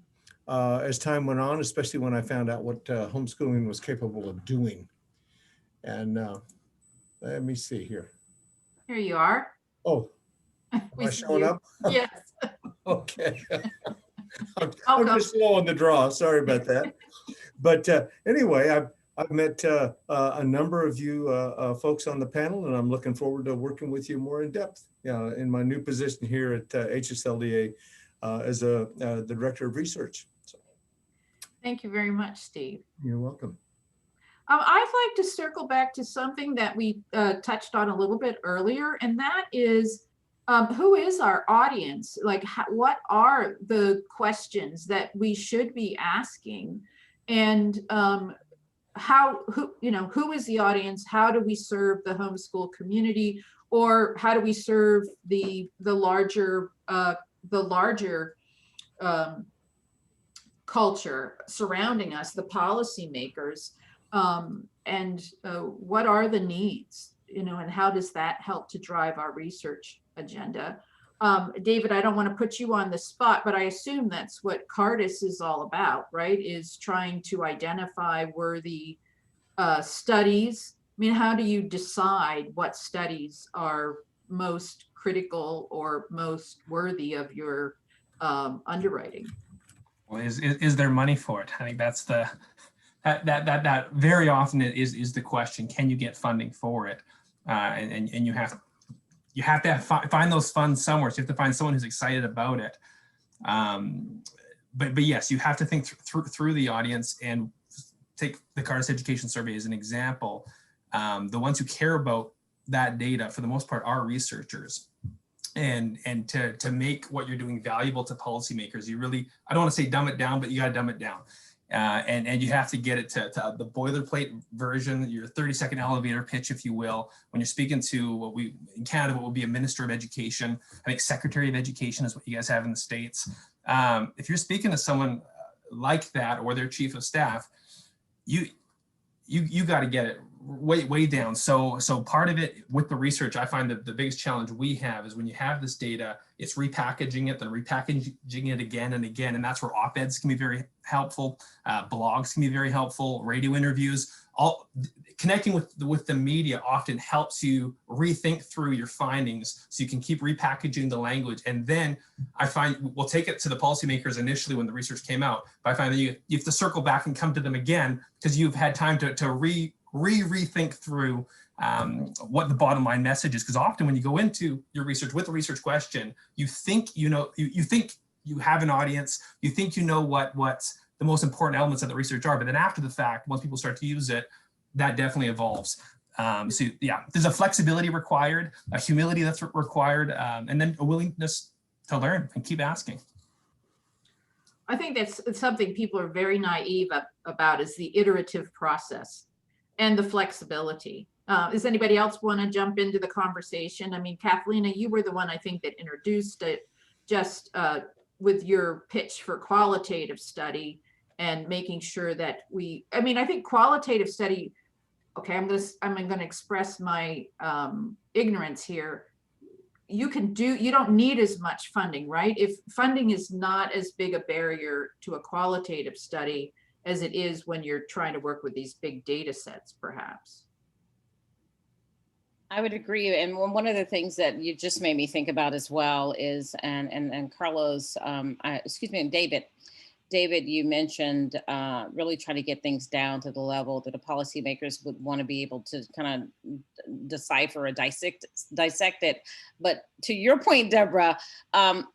as time went on, especially when I found out what homeschooling was capable of doing. And let me see here. Here you are. Oh, am I showing up? Yes. Okay. I'm just slow on the draw. Sorry about that. But anyway, I've met a number of you folks on the panel, and I'm looking forward to working with you more in depth in my new position here at HSLDA as the Director of Research. So, thank you very much, Steve. You're welcome. I'd like to circle back to something that we touched on a little bit earlier, and that is who is our audience? Like, what are the questions that we should be asking? And who is the audience? How do we serve the homeschool community, or how do we serve the larger culture surrounding us, the policymakers, and what are the needs, and how does that help to drive our research agenda? David, I don't want to put you on the spot, but I assume that's what CARDIS is all about, right? Is trying to identify worthy studies. I mean, how do you decide what studies are most critical or most worthy of your underwriting? Well, is there money for it? I think that's that very often is the question. Can you get funding for it? And you have to find those funds somewhere. So you have to find someone who's excited about it. But yes, you have to think through the audience, and take the CARDIS Education Survey as an example. The ones who care about that data, for the most part, are researchers. And to make what you're doing valuable to policymakers, you really, I don't want to say dumb it down, but you got to dumb it down. And you have to get it to the boilerplate version, your 30-second elevator pitch, if you will. When you're speaking to in Canada, what would be a Minister of Education, I think Secretary of Education is what you guys have in the States. If you're speaking to someone like that, or their Chief of Staff, you got to get it way down. So part of it with the research, I find that the biggest challenge we have is when you have this data, it's repackaging it, then repackaging it again and again. And that's where op-eds can be very helpful. Blogs can be very helpful. Radio interviews, connecting with the media often helps you rethink through your findings so you can keep repackaging the language. And then I find we'll take it to the policymakers initially when the research came out, but I find that you have to circle back and come to them again because you've had time to rethink through what the bottom line message is. Because often when you go into your research with a research question, you think you think you have an audience, you think you know what's the most important elements of the research are, but then after the fact, once people start to use it, that definitely evolves. So yeah, there's a flexibility required, a humility that's required, and then a willingness to learn and keep asking. I think that's something people are very naive about is the iterative process and the flexibility. Does anybody else want to jump into the conversation? I mean, Kathaleena, you were the one I think that introduced it just with your pitch for qualitative study and making sure that I think qualitative study, okay, I'm going to express my ignorance here. You don't need as much funding, right? If funding is not as big a barrier to a qualitative study as it is when you're trying to work with these big data sets, perhaps. I would agree. And one of the things that you just made me think about as well is, and Carlos, excuse me, and David, you mentioned really trying to get things down to the level that the policymakers would want to be able to kind of decipher or dissect it. But to your point, Debra,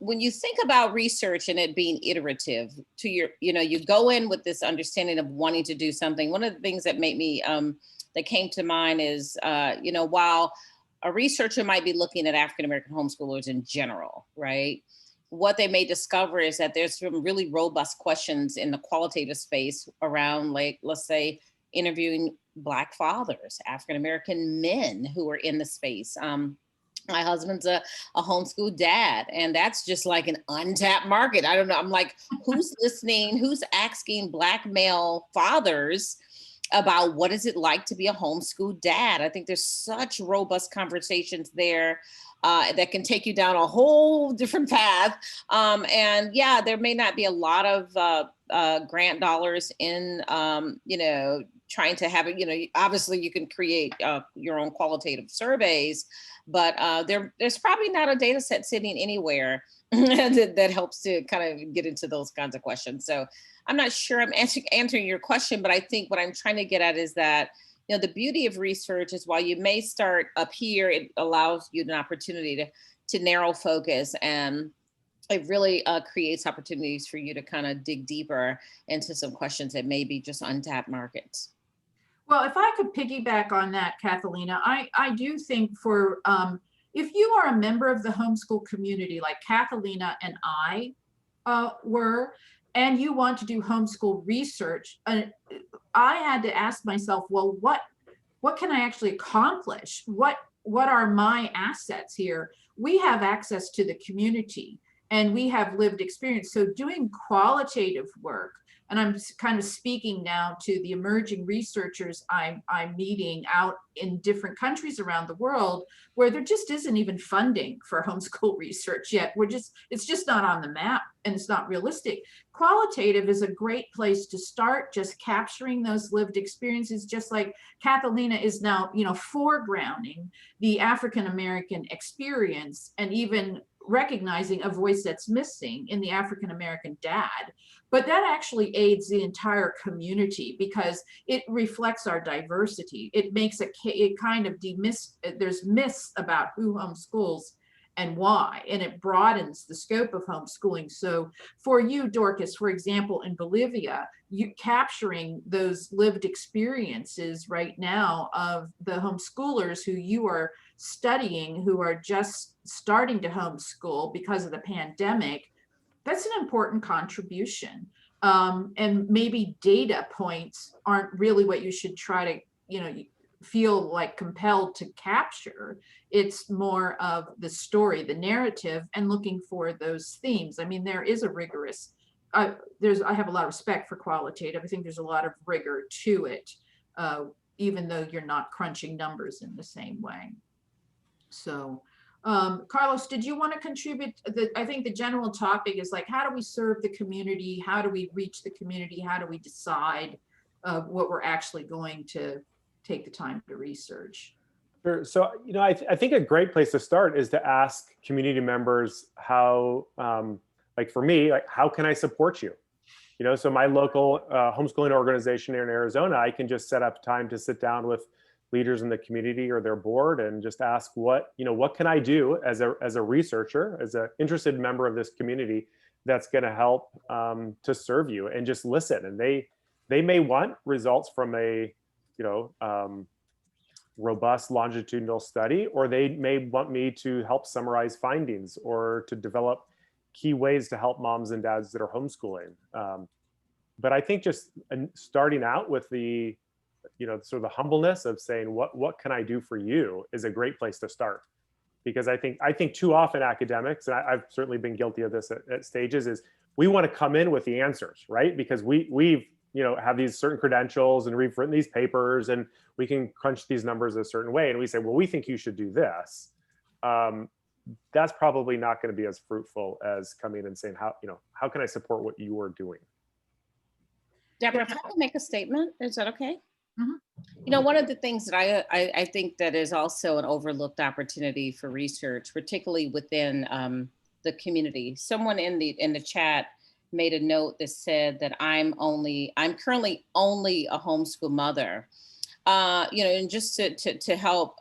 when you think about research and it being iterative, you go in with this understanding of wanting to do something. One of the things that made me that came to mind is, while a researcher might be looking at African-American homeschoolers in general, right? What they may discover is that there's some really robust questions in the qualitative space around, like, let's say, interviewing Black fathers, African-American men who are in the space. My husband's a homeschool dad, and that's just like an untapped market. I don't know. I'm like, who's listening? Who's asking Black male fathers about what is it like to be a homeschool dad? I think there's such robust conversations there that can take you down a whole different path. And yeah, there may not be a lot of grant dollars in, trying to have it, obviously you can create your own qualitative surveys, but there's probably not a data set sitting anywhere that helps to kind of get into those kinds of questions. So I'm not sure I'm answering your question, but I think what I'm trying to get at is that, the beauty of research is while you may start up here, it allows you an opportunity to narrow focus, and it really creates opportunities for you to kind of dig deeper into some questions that may be just untapped markets. Well, if I could piggyback on that, Kathaleena, I do think for, if you are a member of the homeschool community like Kathaleena and I were, and you want to do homeschool research, I had to ask myself, well, what can I actually accomplish? What are my assets here? We have access to the community and we have lived experience. So doing qualitative work, and I'm kind of speaking now to the emerging researchers I'm meeting out in different countries around the world where there just isn't even funding for homeschool research yet. It's just not on the map and it's not realistic. Qualitative is a great place to start, just capturing those lived experiences, just like Kathaleena is now, foregrounding the African-American experience and even recognizing a voice that's missing in the African-American dad. But that actually aids the entire community because it reflects our diversity. It makes it kind of there's myths about who homeschools and why, and it broadens the scope of homeschooling. So for you, Dorcas, for example, in Bolivia, you capturing those lived experiences right now of the homeschoolers who you are studying, who are just starting to homeschool because of the pandemic, that's an important contribution. And maybe data points aren't really what you should try to, feel like compelled to capture. It's more of the story, the narrative, and looking for those themes. I mean, there is a rigorous, I have a lot of respect for qualitative. I think there's a lot of rigor to it, even though you're not crunching numbers in the same way. So, Carlos, did you want to contribute? I think the general topic is like, how do we serve the community? How do we reach the community? How do we decide what we're actually going to take the time to research. Sure. So, I think a great place to start is to ask community members how, like for me, like, how can I support you? So my local homeschooling organization here in Arizona, I can just set up time to sit down with leaders in the community or their board and just ask what can I do as a researcher, as an interested member of this community that's going to help to serve you, and just listen. And they may want results from a, robust longitudinal study, or they may want me to help summarize findings or to develop key ways to help moms and dads that are homeschooling. But I think just starting out with the, sort of the humbleness of saying, what can I do for you, is a great place to start. Because I think too often academics, and I've certainly been guilty of this at stages, is we want to come in with the answers, right? Because we've have these certain credentials and we've written these papers and we can crunch these numbers a certain way. And we say, well, we think you should do this. That's probably not going to be as fruitful as coming and saying, how can I support what you are doing? Debra, if I can make a statement, is that okay? Mm-hmm. One of the things that I think that is also an overlooked opportunity for research, particularly within the community. Someone in the chat made a note that said that I'm currently only a homeschool mother. And just to help,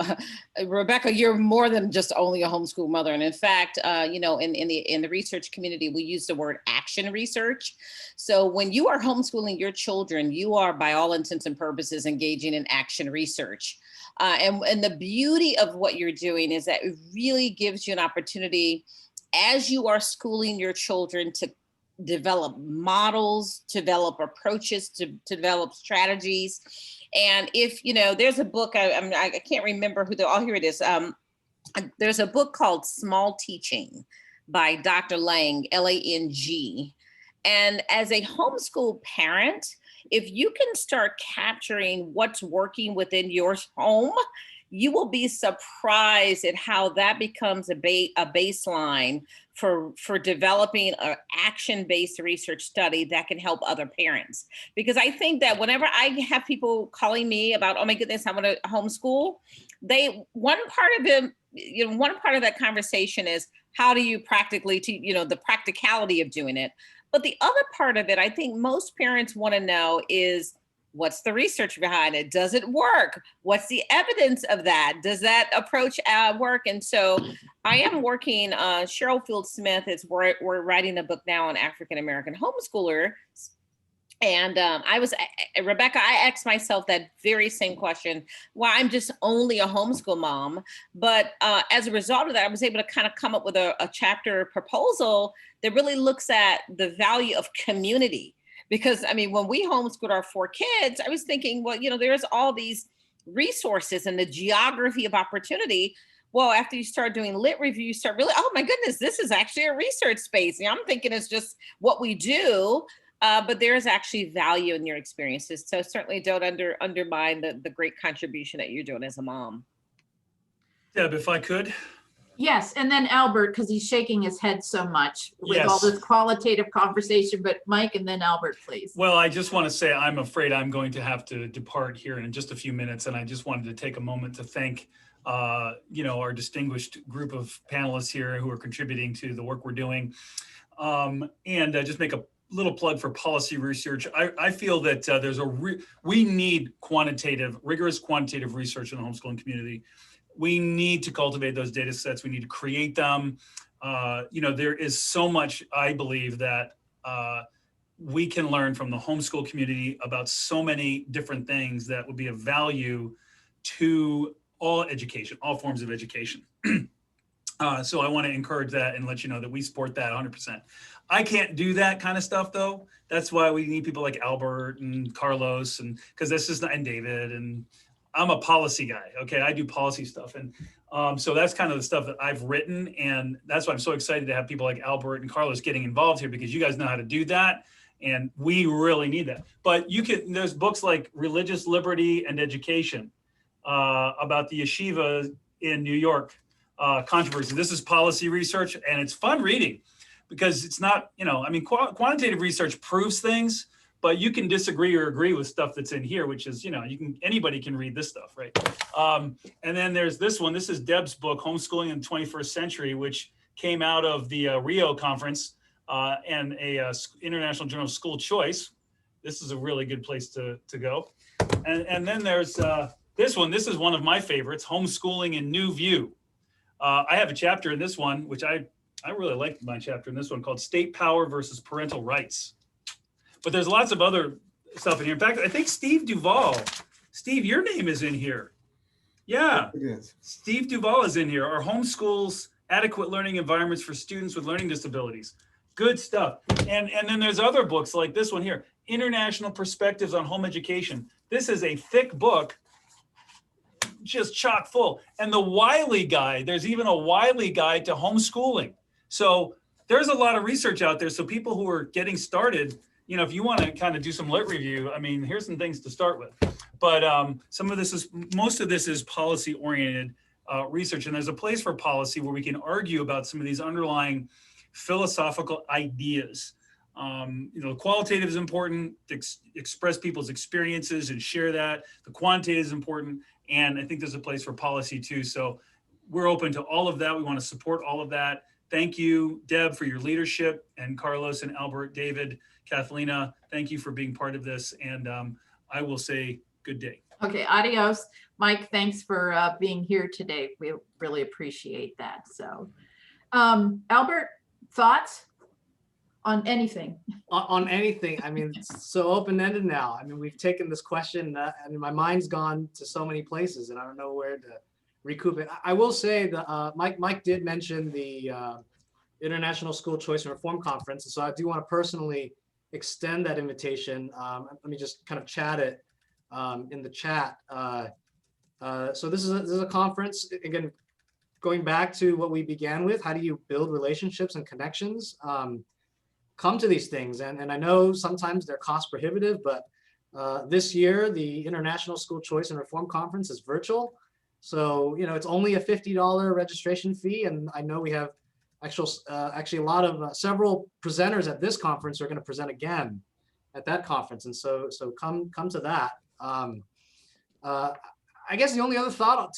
Rebecca, you're more than just only a homeschool mother. And in fact, in the research community, we use the word action research. So when you are homeschooling your children, you are, by all intents and purposes, engaging in action research. And the beauty of what you're doing is that it really gives you an opportunity, as you are schooling your children, to develop models, develop approaches, to develop strategies. And if, there's a book, I can't remember who here it is. There's a book called Small Teaching by Dr. Lang, Lang. And as a homeschool parent, if you can start capturing what's working within your home, you will be surprised at how that becomes a baseline for developing an action-based research study that can help other parents. Because I think that whenever I have people calling me about, oh my goodness, I want to homeschool, one part of that conversation is, how do you practically, the practicality of doing it. But the other part of it, I think most parents want to know is, what's the research behind it? Does it work? What's the evidence of that? Does that approach work? And so I am working, Cheryl Field Smith, we're writing a book now on African-American homeschoolers. And Rebecca, I asked myself that very same question. Well, I'm just only a homeschool mom. But as a result of that, I was able to kind of come up with a chapter proposal that really looks at the value of community. Because, when we homeschooled our 4 kids, I was thinking, well, there's all these resources and the geography of opportunity. Well, after you start doing lit review, you start really, oh my goodness, this is actually a research space. I'm thinking it's just what we do, but there is actually value in your experiences. So certainly don't undermine the great contribution that you're doing as a mom. Deb, if I could. Yes, and then Albert, because he's shaking his head so much with all this qualitative conversation, but Mike and then Albert, please. Well, I just want to say, I'm afraid I'm going to have to depart here in just a few minutes. And I just wanted to take a moment to thank, our distinguished group of panelists here who are contributing to the work we're doing. And just make a little plug for policy research. I feel that we need rigorous quantitative research in the homeschooling community. We need to cultivate those data sets. We need to create them. There is so much, I believe, that we can learn from the homeschool community about so many different things that would be of value to all education, all forms of education. So I want to encourage that and let you know that we support that 100%. I can't do that kind of stuff, though. That's why we need people like Albert and Carlos, and David, and I'm a policy guy. Okay, I do policy stuff, and so that's kind of the stuff that I've written, and that's why I'm so excited to have people like Albert and Carlos getting involved here, because you guys know how to do that, and we really need that. But there's books like Religious Liberty and Education about the yeshiva in New York controversy. This is policy research, and it's fun reading because it's not, quantitative research proves things, but you can disagree or agree with stuff that's in here, which is, anybody can read this stuff, right? And then there's this one. This is Deb's book, Homeschooling in the 21st Century, which came out of the Rio conference and a International Journal of School Choice. This is a really good place to go. And then there's this one. This is one of my favorites, Homeschooling in New View. I have a chapter in this one, which I really liked my chapter in this one, called State Power versus Parental Rights. But there's lots of other stuff in here. In fact, I think Steve Duvall, Steve, your name is in here. Yeah, It is. Steve Duvall is in here. Are homeschools adequate learning environments for students with learning disabilities? Good stuff. And then there's other books like this one here, International Perspectives on Home Education. This is a thick book, just chock full. And the Wiley Guide, there's even a Wiley Guide to homeschooling. So there's a lot of research out there. So people who are getting started, if you want to kind of do some lit review, I mean, here's some things to start with. But most of this is policy oriented research. And there's a place for policy where we can argue about some of these underlying philosophical ideas. Qualitative is important to express people's experiences and share that. The quantitative is important. And I think there's a place for policy too. So we're open to all of that. We want to support all of that. Thank you, Deb, for your leadership, and Carlos and Albert, David, Kathaleena, thank you for being part of this. And I will say good day. Okay, adios. Mike, thanks for being here today. We really appreciate that. So, Albert, thoughts on anything? On anything. I mean, it's so open-ended now. I mean, we've taken this question and my mind's gone to so many places and I don't know where to recoup it. I will say that Mike did mention the International School Choice and Reform Conference. And so I do want to personally extend that invitation. Let me just kind of chat it in the chat. So this is a conference, again, going back to what we began with, how do you build relationships and connections? Come to these things. And I know sometimes they're cost prohibitive, but this year, the International School Choice and Reform Conference is virtual. So, it's only a $50 registration fee. And I know we have actually a lot of several presenters at this conference are going to present again at that conference. And so come to that. I guess the only other thought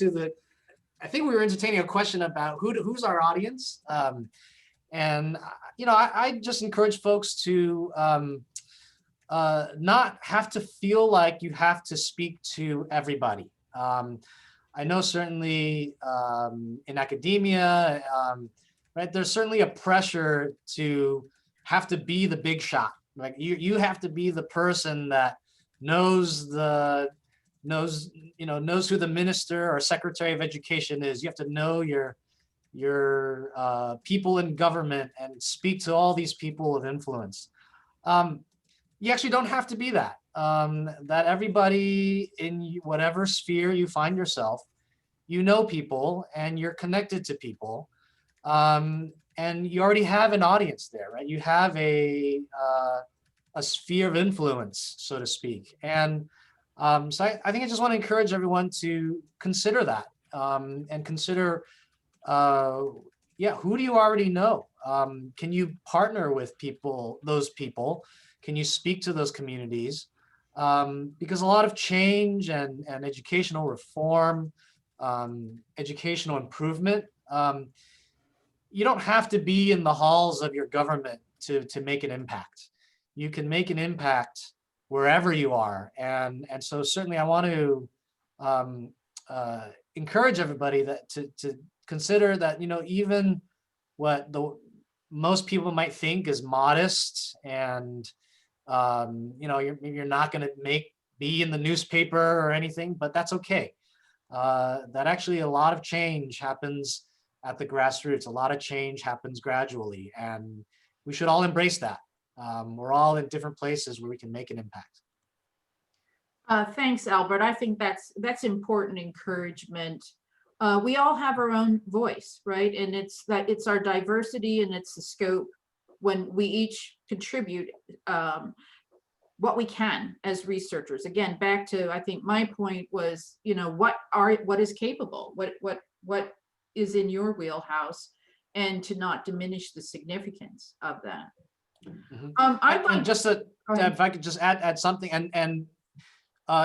I think we were entertaining a question about who's our audience. And, I just encourage folks to not have to feel like you have to speak to everybody. I know certainly in academia, right, there's certainly a pressure to have to be the big shot. Like you have to be the person that knows who the minister or secretary of education is. You have to know your people in government and speak to all these people of influence. You actually don't have to be that. That everybody in whatever sphere you find yourself, people and you're connected to people. And you already have an audience there, right? You have a sphere of influence, so to speak. And so I think I just want to encourage everyone to consider that and consider, who do you already know? Can you partner with those people? Can you speak to those communities? Because a lot of change and educational reform, educational improvement, you don't have to be in the halls of your government to make an impact. You can make an impact wherever you are. And so certainly I want to encourage everybody to consider that, even what most people might think is modest and, you're not going to be in the newspaper or anything, but that's okay. That actually a lot of change happens at the grassroots. A lot of change happens gradually, and we should all embrace that. We're all in different places where we can make an impact. Thanks, Albert. I think that's important encouragement. We all have our own voice, right? And it's our diversity and it's the scope when we each contribute what we can as researchers. Again, back to, I think my point was, what is capable, what is in your wheelhouse, and to not diminish the significance of that. I'd And like, just to, go ahead. if I could just add something, and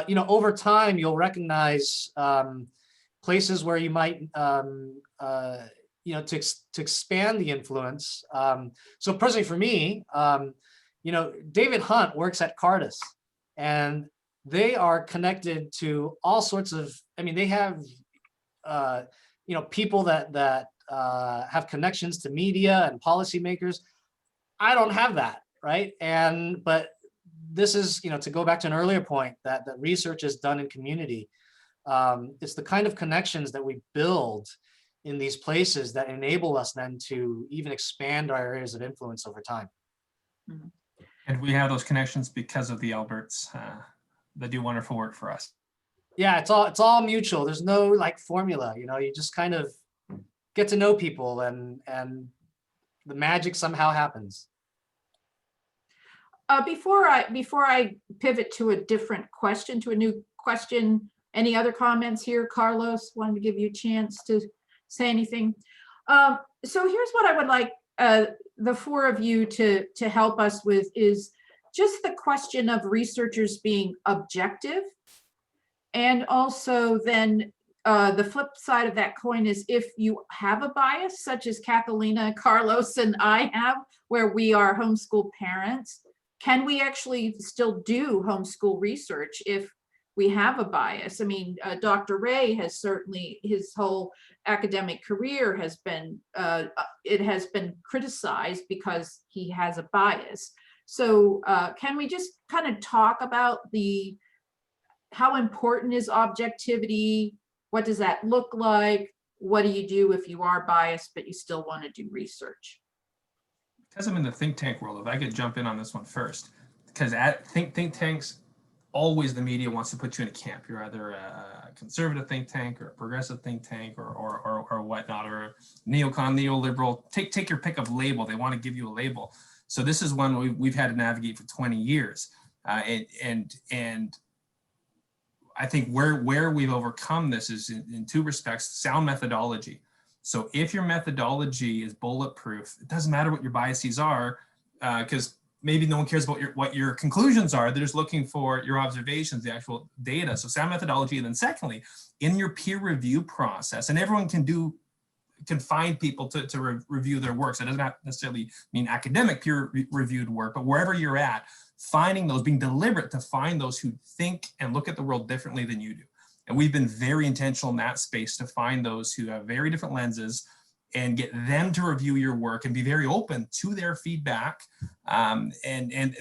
you know, over time, you'll recognize places where you might, you know, to expand the influence. So personally for me, you know, David Hunt works at Cardis, and they are connected to all sorts of, I mean, they have, you know, people that have connections to media and policymakers. I don't have that, right? But this is, you know, to go back to an earlier point, that research is done in community. It's the kind of connections that we build in these places that enable us then to even expand our areas of influence over time. And we have those connections because of the Alberts that do wonderful work for us. Yeah, it's all mutual. There's no like formula, you know, you just kind of get to know people, and the magic somehow happens. Before I pivot to a different question, to a new question, any other comments here? Carlos, wanted to give you a chance to say anything. So here's what I would like the four of you to help us with, is just the question of researchers being objective. And also then the flip side of that coin is, if you have a bias, such as Kathaleena, Carlos, and I have, where we are homeschool parents, can we actually still do homeschool research if we have a bias? I mean, Dr. Ray has certainly, his whole academic career has been, it has been criticized because he has a bias. So can we just kind of talk about how important is objectivity? What does that look like? What do you do if you are biased, but you still want to do research? Because I'm in the think tank world, if I could jump in on this one first, because at think tanks, always the media wants to put you in a camp. You're either a conservative think tank or a progressive think tank or whatnot, or a neocon, neoliberal. Take your pick of label. They want to give you a label. So this is one we've had to navigate for 20 years, and I think where we've overcome this is in two respects: sound methodology. So if your methodology is bulletproof, it doesn't matter what your biases are, because maybe no one cares about what your conclusions are. They're just looking for your observations, the actual data. So sound methodology. And then secondly, in your peer review process, and everyone can find people to review their work. So it doesn't have necessarily mean academic peer reviewed work, but wherever you're at, finding those, being deliberate to find those who think and look at the world differently than you do. And we've been very intentional in that space to find those who have very different lenses and get them to review your work and be very open to their feedback. And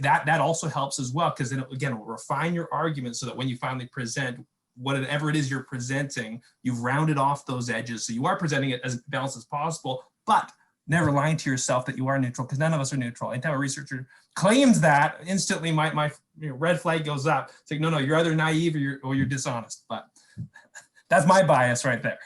that also helps as well, because then again, it'll refine your argument so that when you finally present whatever it is you're presenting, you've rounded off those edges. So you are presenting it as balanced as possible, but never lying to yourself that you are neutral, because none of us are neutral. Anytime a researcher claims that, instantly my red flag goes up. It's like, no, you're either naive or you're dishonest. But that's my bias right there.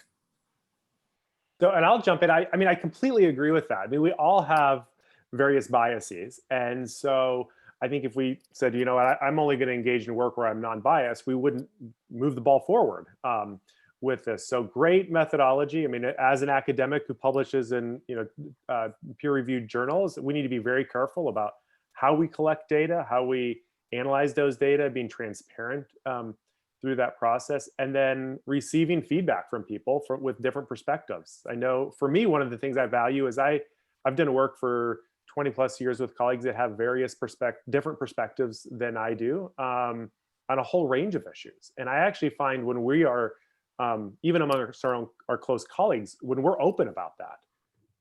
So, and I'll jump in. I mean, I completely agree with that. I mean, we all have various biases. And so I think if we said, you know what, I'm only going to engage in work where I'm non-biased, we wouldn't move the ball forward with this. So great methodology. I mean, as an academic who publishes in peer-reviewed journals, we need to be very careful about how we collect data, how we analyze those data, being transparent through that process, and then receiving feedback from people with different perspectives. I know for me, one of the things I value is I've done work for 20 plus years with colleagues that have various different perspectives than I do on a whole range of issues. And I actually find when we are, even among our close colleagues, when we're open about that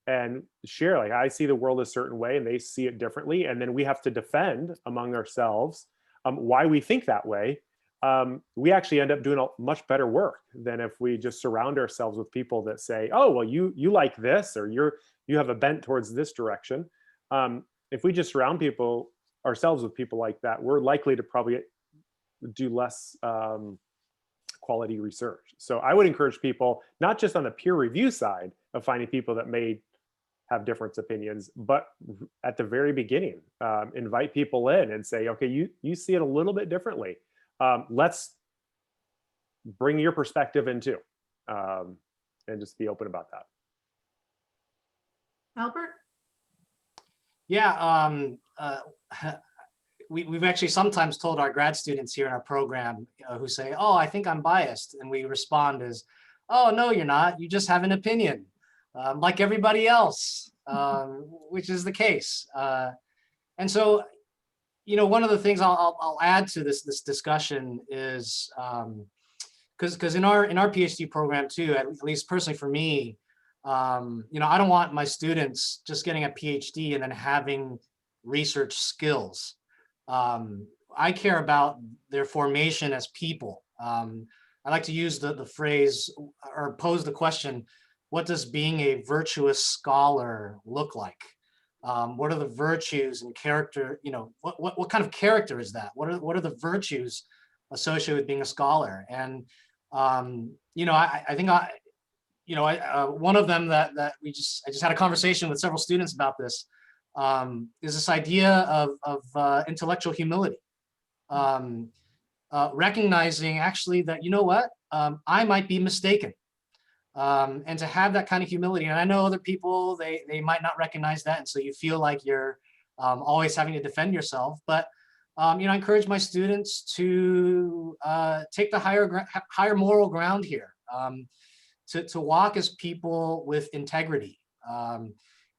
and share, like, I see the world a certain way and they see it differently, and then we have to defend among ourselves why we think that way, we actually end up doing a much better work than if we just surround ourselves with people that say, oh, well, you like this, or you have a bent towards this direction. If we just surround ourselves with people like that, we're likely to probably do less quality research. So I would encourage people, not just on the peer review side of finding people that may have different opinions, but at the very beginning, invite people in and say, okay, you see it a little bit differently. Let's bring your perspective in too, and just be open about that. Albert? Yeah, we've actually sometimes told our grad students here in our program who say, oh, I think I'm biased. And we respond as, oh, no, you're not. You just have an opinion like everybody else, which is the case. And so, one of the things I'll add to this discussion is because in our PhD program too, at least personally for me, I don't want my students just getting a PhD and then having research skills. I care about their formation as people. I like to use the phrase or pose the question, what does being a virtuous scholar look like? What are the virtues and character, what kind of character is that? What are the virtues associated with being a scholar? And, I think one of them that I just had a conversation with several students about this, is this idea of intellectual humility. Recognizing actually that, I might be mistaken. And to have that kind of humility. And I know other people, they might not recognize that. And so you feel like you're always having to defend yourself. But, I encourage my students to take the higher moral ground here, to walk as people with integrity.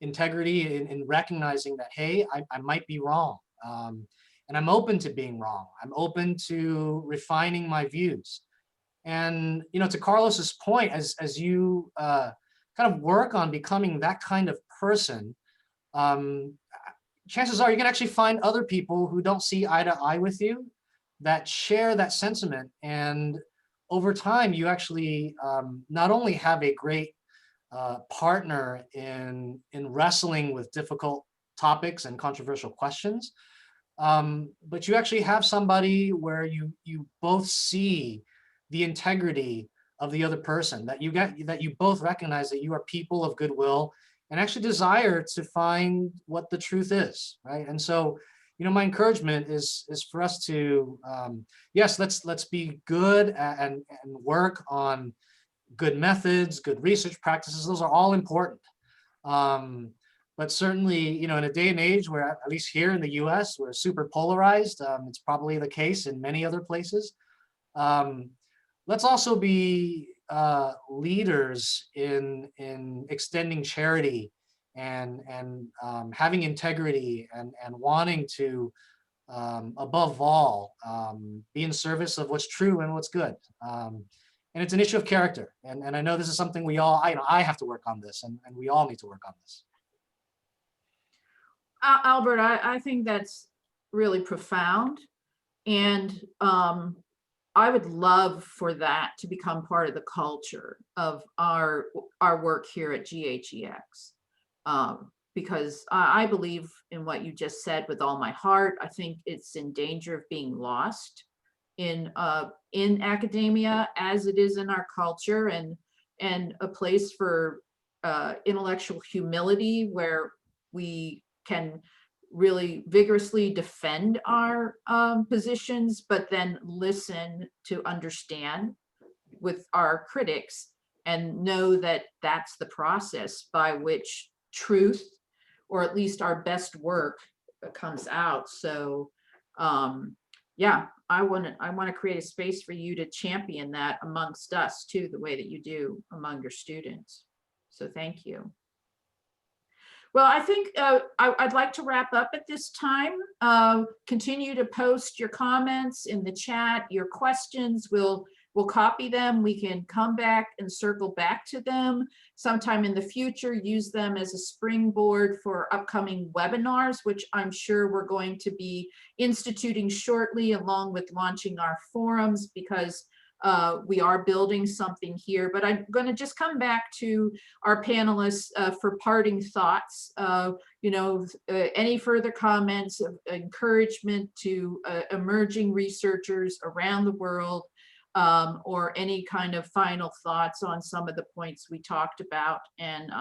Integrity in recognizing that, hey, I might be wrong. And I'm open to being wrong. I'm open to refining my views. And, to Carlos's point, as you kind of work on becoming that kind of person, chances are you're gonna actually find other people who don't see eye to eye with you, that share that sentiment. And over time, you actually not only have a great partner in wrestling with difficult topics and controversial questions, but you actually have somebody where you both see the integrity of the other person, that you both recognize that you are people of goodwill and actually desire to find what the truth is, right? And so, my encouragement is for us to, yes, let's be good and work on good methods, good research practices. Those are all important. But certainly, in a day and age where, at least here in the US, we're super polarized, it's probably the case in many other places. Let's also be leaders in extending charity and having integrity and wanting to, above all, be in service of what's true and what's good. And it's an issue of character. And I know this is something I have to work on this, and we all need to work on this. Albert, I think that's really profound. And I would love for that to become part of the culture of our work here at GHEX. Because I believe in what you just said with all my heart. I think it's in danger of being lost in academia as it is in our culture, and a place for intellectual humility where we can really vigorously defend our positions, but then listen to understand with our critics and know that that's the process by which truth, or at least our best work, comes out. So yeah, I want to create a space for you to champion that amongst us too, the way that you do among your students. So thank you. Well, I think I'd like to wrap up at this time. Continue to post your comments in the chat, your questions. We'll copy them. We can come back and circle back to them sometime in the future, use them as a springboard for upcoming webinars, which I'm sure we're going to be instituting shortly, along with launching our forums, because we are building something here. But I'm going to just come back to our panelists for parting thoughts. Any further comments of encouragement to emerging researchers around the world, or any kind of final thoughts on some of the points we talked about. And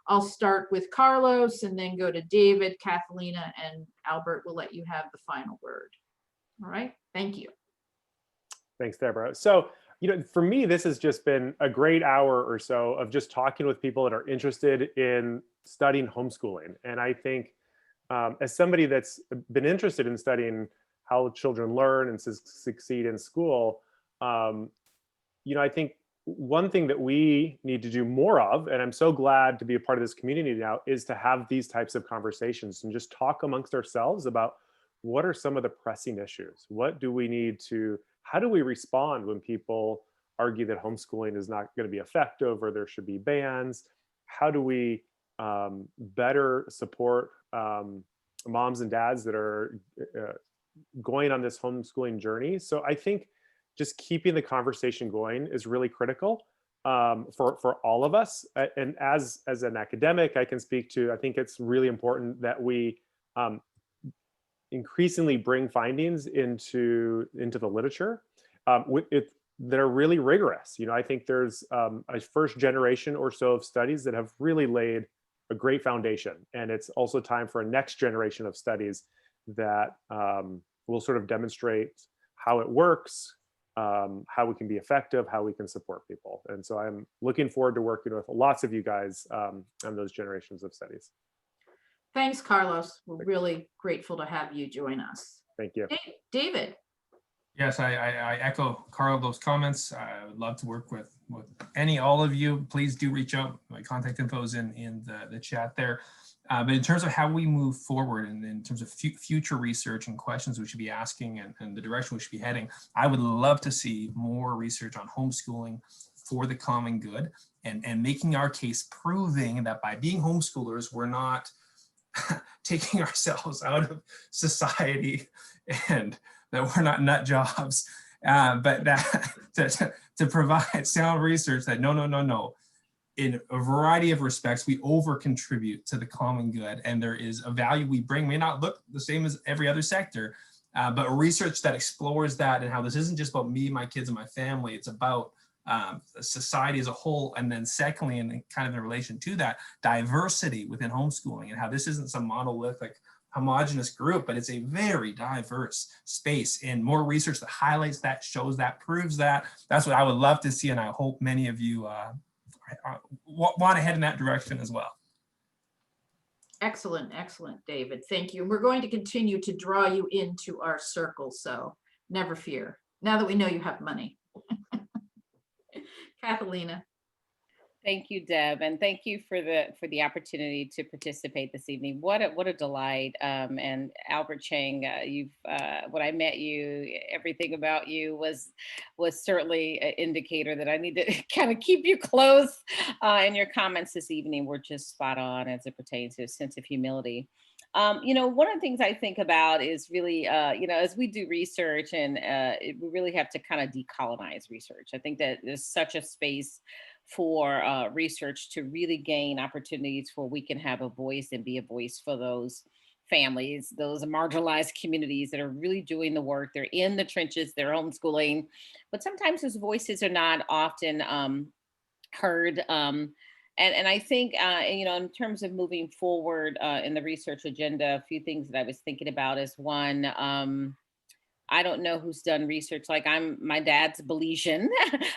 I'll start with Carlos and then go to David, Kathaleena, and Albert will let you have the final word. All right, thank you. Thanks, Deborah. So, for me, this has just been a great hour or so of just talking with people that are interested in studying homeschooling. And I think as somebody that's been interested in studying how children learn and succeed in school, I think one thing that we need to do more of, and I'm so glad to be a part of this community now, is to have these types of conversations and just talk amongst ourselves about what are some of the pressing issues? What do we need to, how do we respond when people argue that homeschooling is not going to be effective or there should be bans? How do we better support moms and dads that are going on this homeschooling journey? So I think just keeping the conversation going is really critical for all of us. And as an academic, I can speak to, I think it's really important that we increasingly bring findings into the literature that are really rigorous. I think there's a first generation or so of studies that have really laid a great foundation. And it's also time for a next generation of studies that will sort of demonstrate how it works, how we can be effective, how we can support people. And so I'm looking forward to working with lots of you guys on those generations of studies. Thanks, Carlos. We're really grateful to have you join us. Thank you. David. Yes, I echo Carlos' comments. I would love to work with all of you. Please do reach out. My contact info is in the chat there. But in terms of how we move forward and in terms of future research and questions we should be asking and the direction we should be heading, I would love to see more research on homeschooling for the common good and making our case, proving that by being homeschoolers, we're not taking ourselves out of society and that we're not nut jobs, but that to provide sound research that no. In a variety of respects, we over contribute to the common good, and there is a value we bring, may not look the same as every other sector, but research that explores that and how this isn't just about me, my kids, and my family. It's about society as a whole. And then secondly, and kind of in relation to that, diversity within homeschooling and how this isn't some monolithic homogenous group, but it's a very diverse space, and more research that highlights that, shows that, proves that. That's what I would love to see, and I hope many of you want to head in that direction as well. Excellent, David. Thank you. We're going to continue to draw you into our circle, so never fear. Now that we know you have money. Kathaleena. Thank you, Deb, and thank you for the opportunity to participate this evening. What a delight! And Albert Cheng, when I met you, everything about you was certainly an indicator that I need to kind of keep you close. And your comments this evening were just spot on as it pertains to a sense of humility. One of the things I think about is really, as we do research, and we really have to kind of decolonize research. I think that there's such a space for research to really gain opportunities where we can have a voice and be a voice for those families, those marginalized communities that are really doing the work. They're in the trenches, they're homeschooling, but sometimes those voices are not often heard. And I think, in terms of moving forward in the research agenda, a few things that I was thinking about is one, I don't know who's done research. Like my dad's Belizean,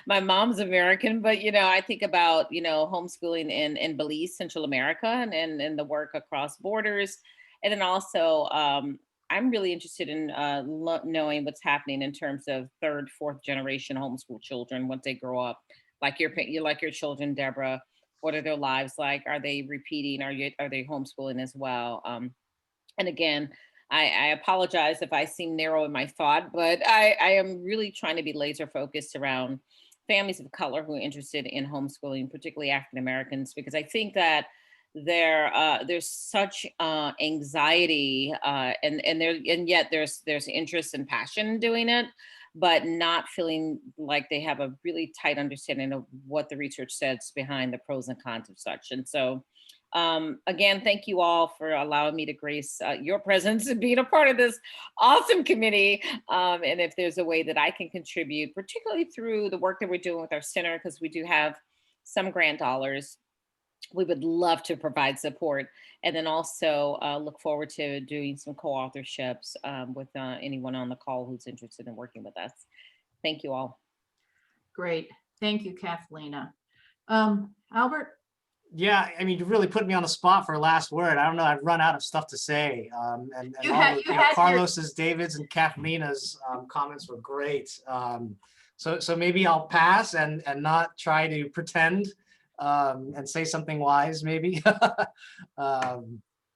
my mom's American, but, I think about, homeschooling in Belize, Central America, and the work across borders. And then also, I'm really interested in knowing what's happening in terms of third, fourth generation homeschool children once they grow up, like your children, Debra. What are their lives like? Are they repeating? Are they homeschooling as well? And again, I apologize if I seem narrow in my thought, but I am really trying to be laser focused around families of color who are interested in homeschooling, particularly African Americans, because I think that there's such anxiety and yet there's interest and passion in doing it, but not feeling like they have a really tight understanding of what the research says behind the pros and cons of such. And so again, thank you all for allowing me to grace your presence and being a part of this awesome committee. And if there's a way that I can contribute, particularly through the work that we're doing with our center, because we do have some grant dollars, we would love to provide support. And then also look forward to doing some co-authorships with anyone on the call who's interested in working with us. Thank you all. Great. Thank you, Kathaleena. Albert? Yeah, I mean, you really put me on the spot for a last word. I don't know. I've run out of stuff to say. And You all had- of, you had your- Carlos's, David's, and Kathaleena's comments were great. So maybe I'll pass and not try to pretend and say something wise. Maybe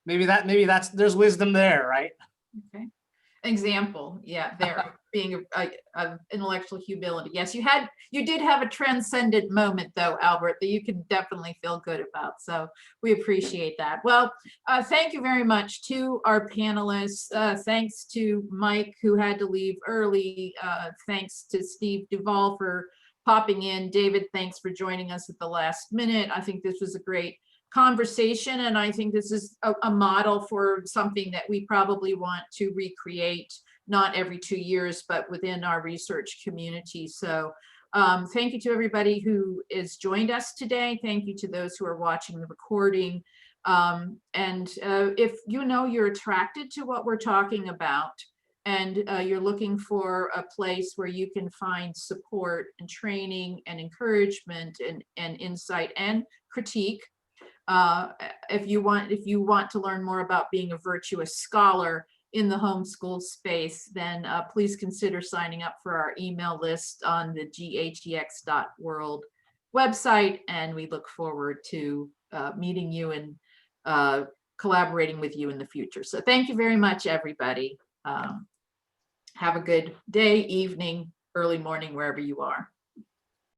maybe that's there's wisdom there, right? Okay. Example, yeah, there being a intellectual humility. Yes, you did have a transcendent moment though, Albert, that you can definitely feel good about. So we appreciate that. Well, thank you very much to our panelists. Thanks to Mike, who had to leave early. Thanks to Steve Duvall for popping in. David, thanks for joining us at the last minute. I think this was a great conversation, and I think this is a model for something that we probably want to recreate, not every 2 years, but within our research community. So thank you to everybody who has joined us today. Thank you to those who are watching the recording. If you know you're attracted to what we're talking about, and you're looking for a place where you can find support and training and encouragement and insight and critique, if you want to learn more about being a virtuous scholar in the homeschool space, then please consider signing up for our email list on the ghex.world website, and we look forward to meeting you and collaborating with you in the future. So thank you very much, everybody. Have a good day, evening, early morning, wherever you are.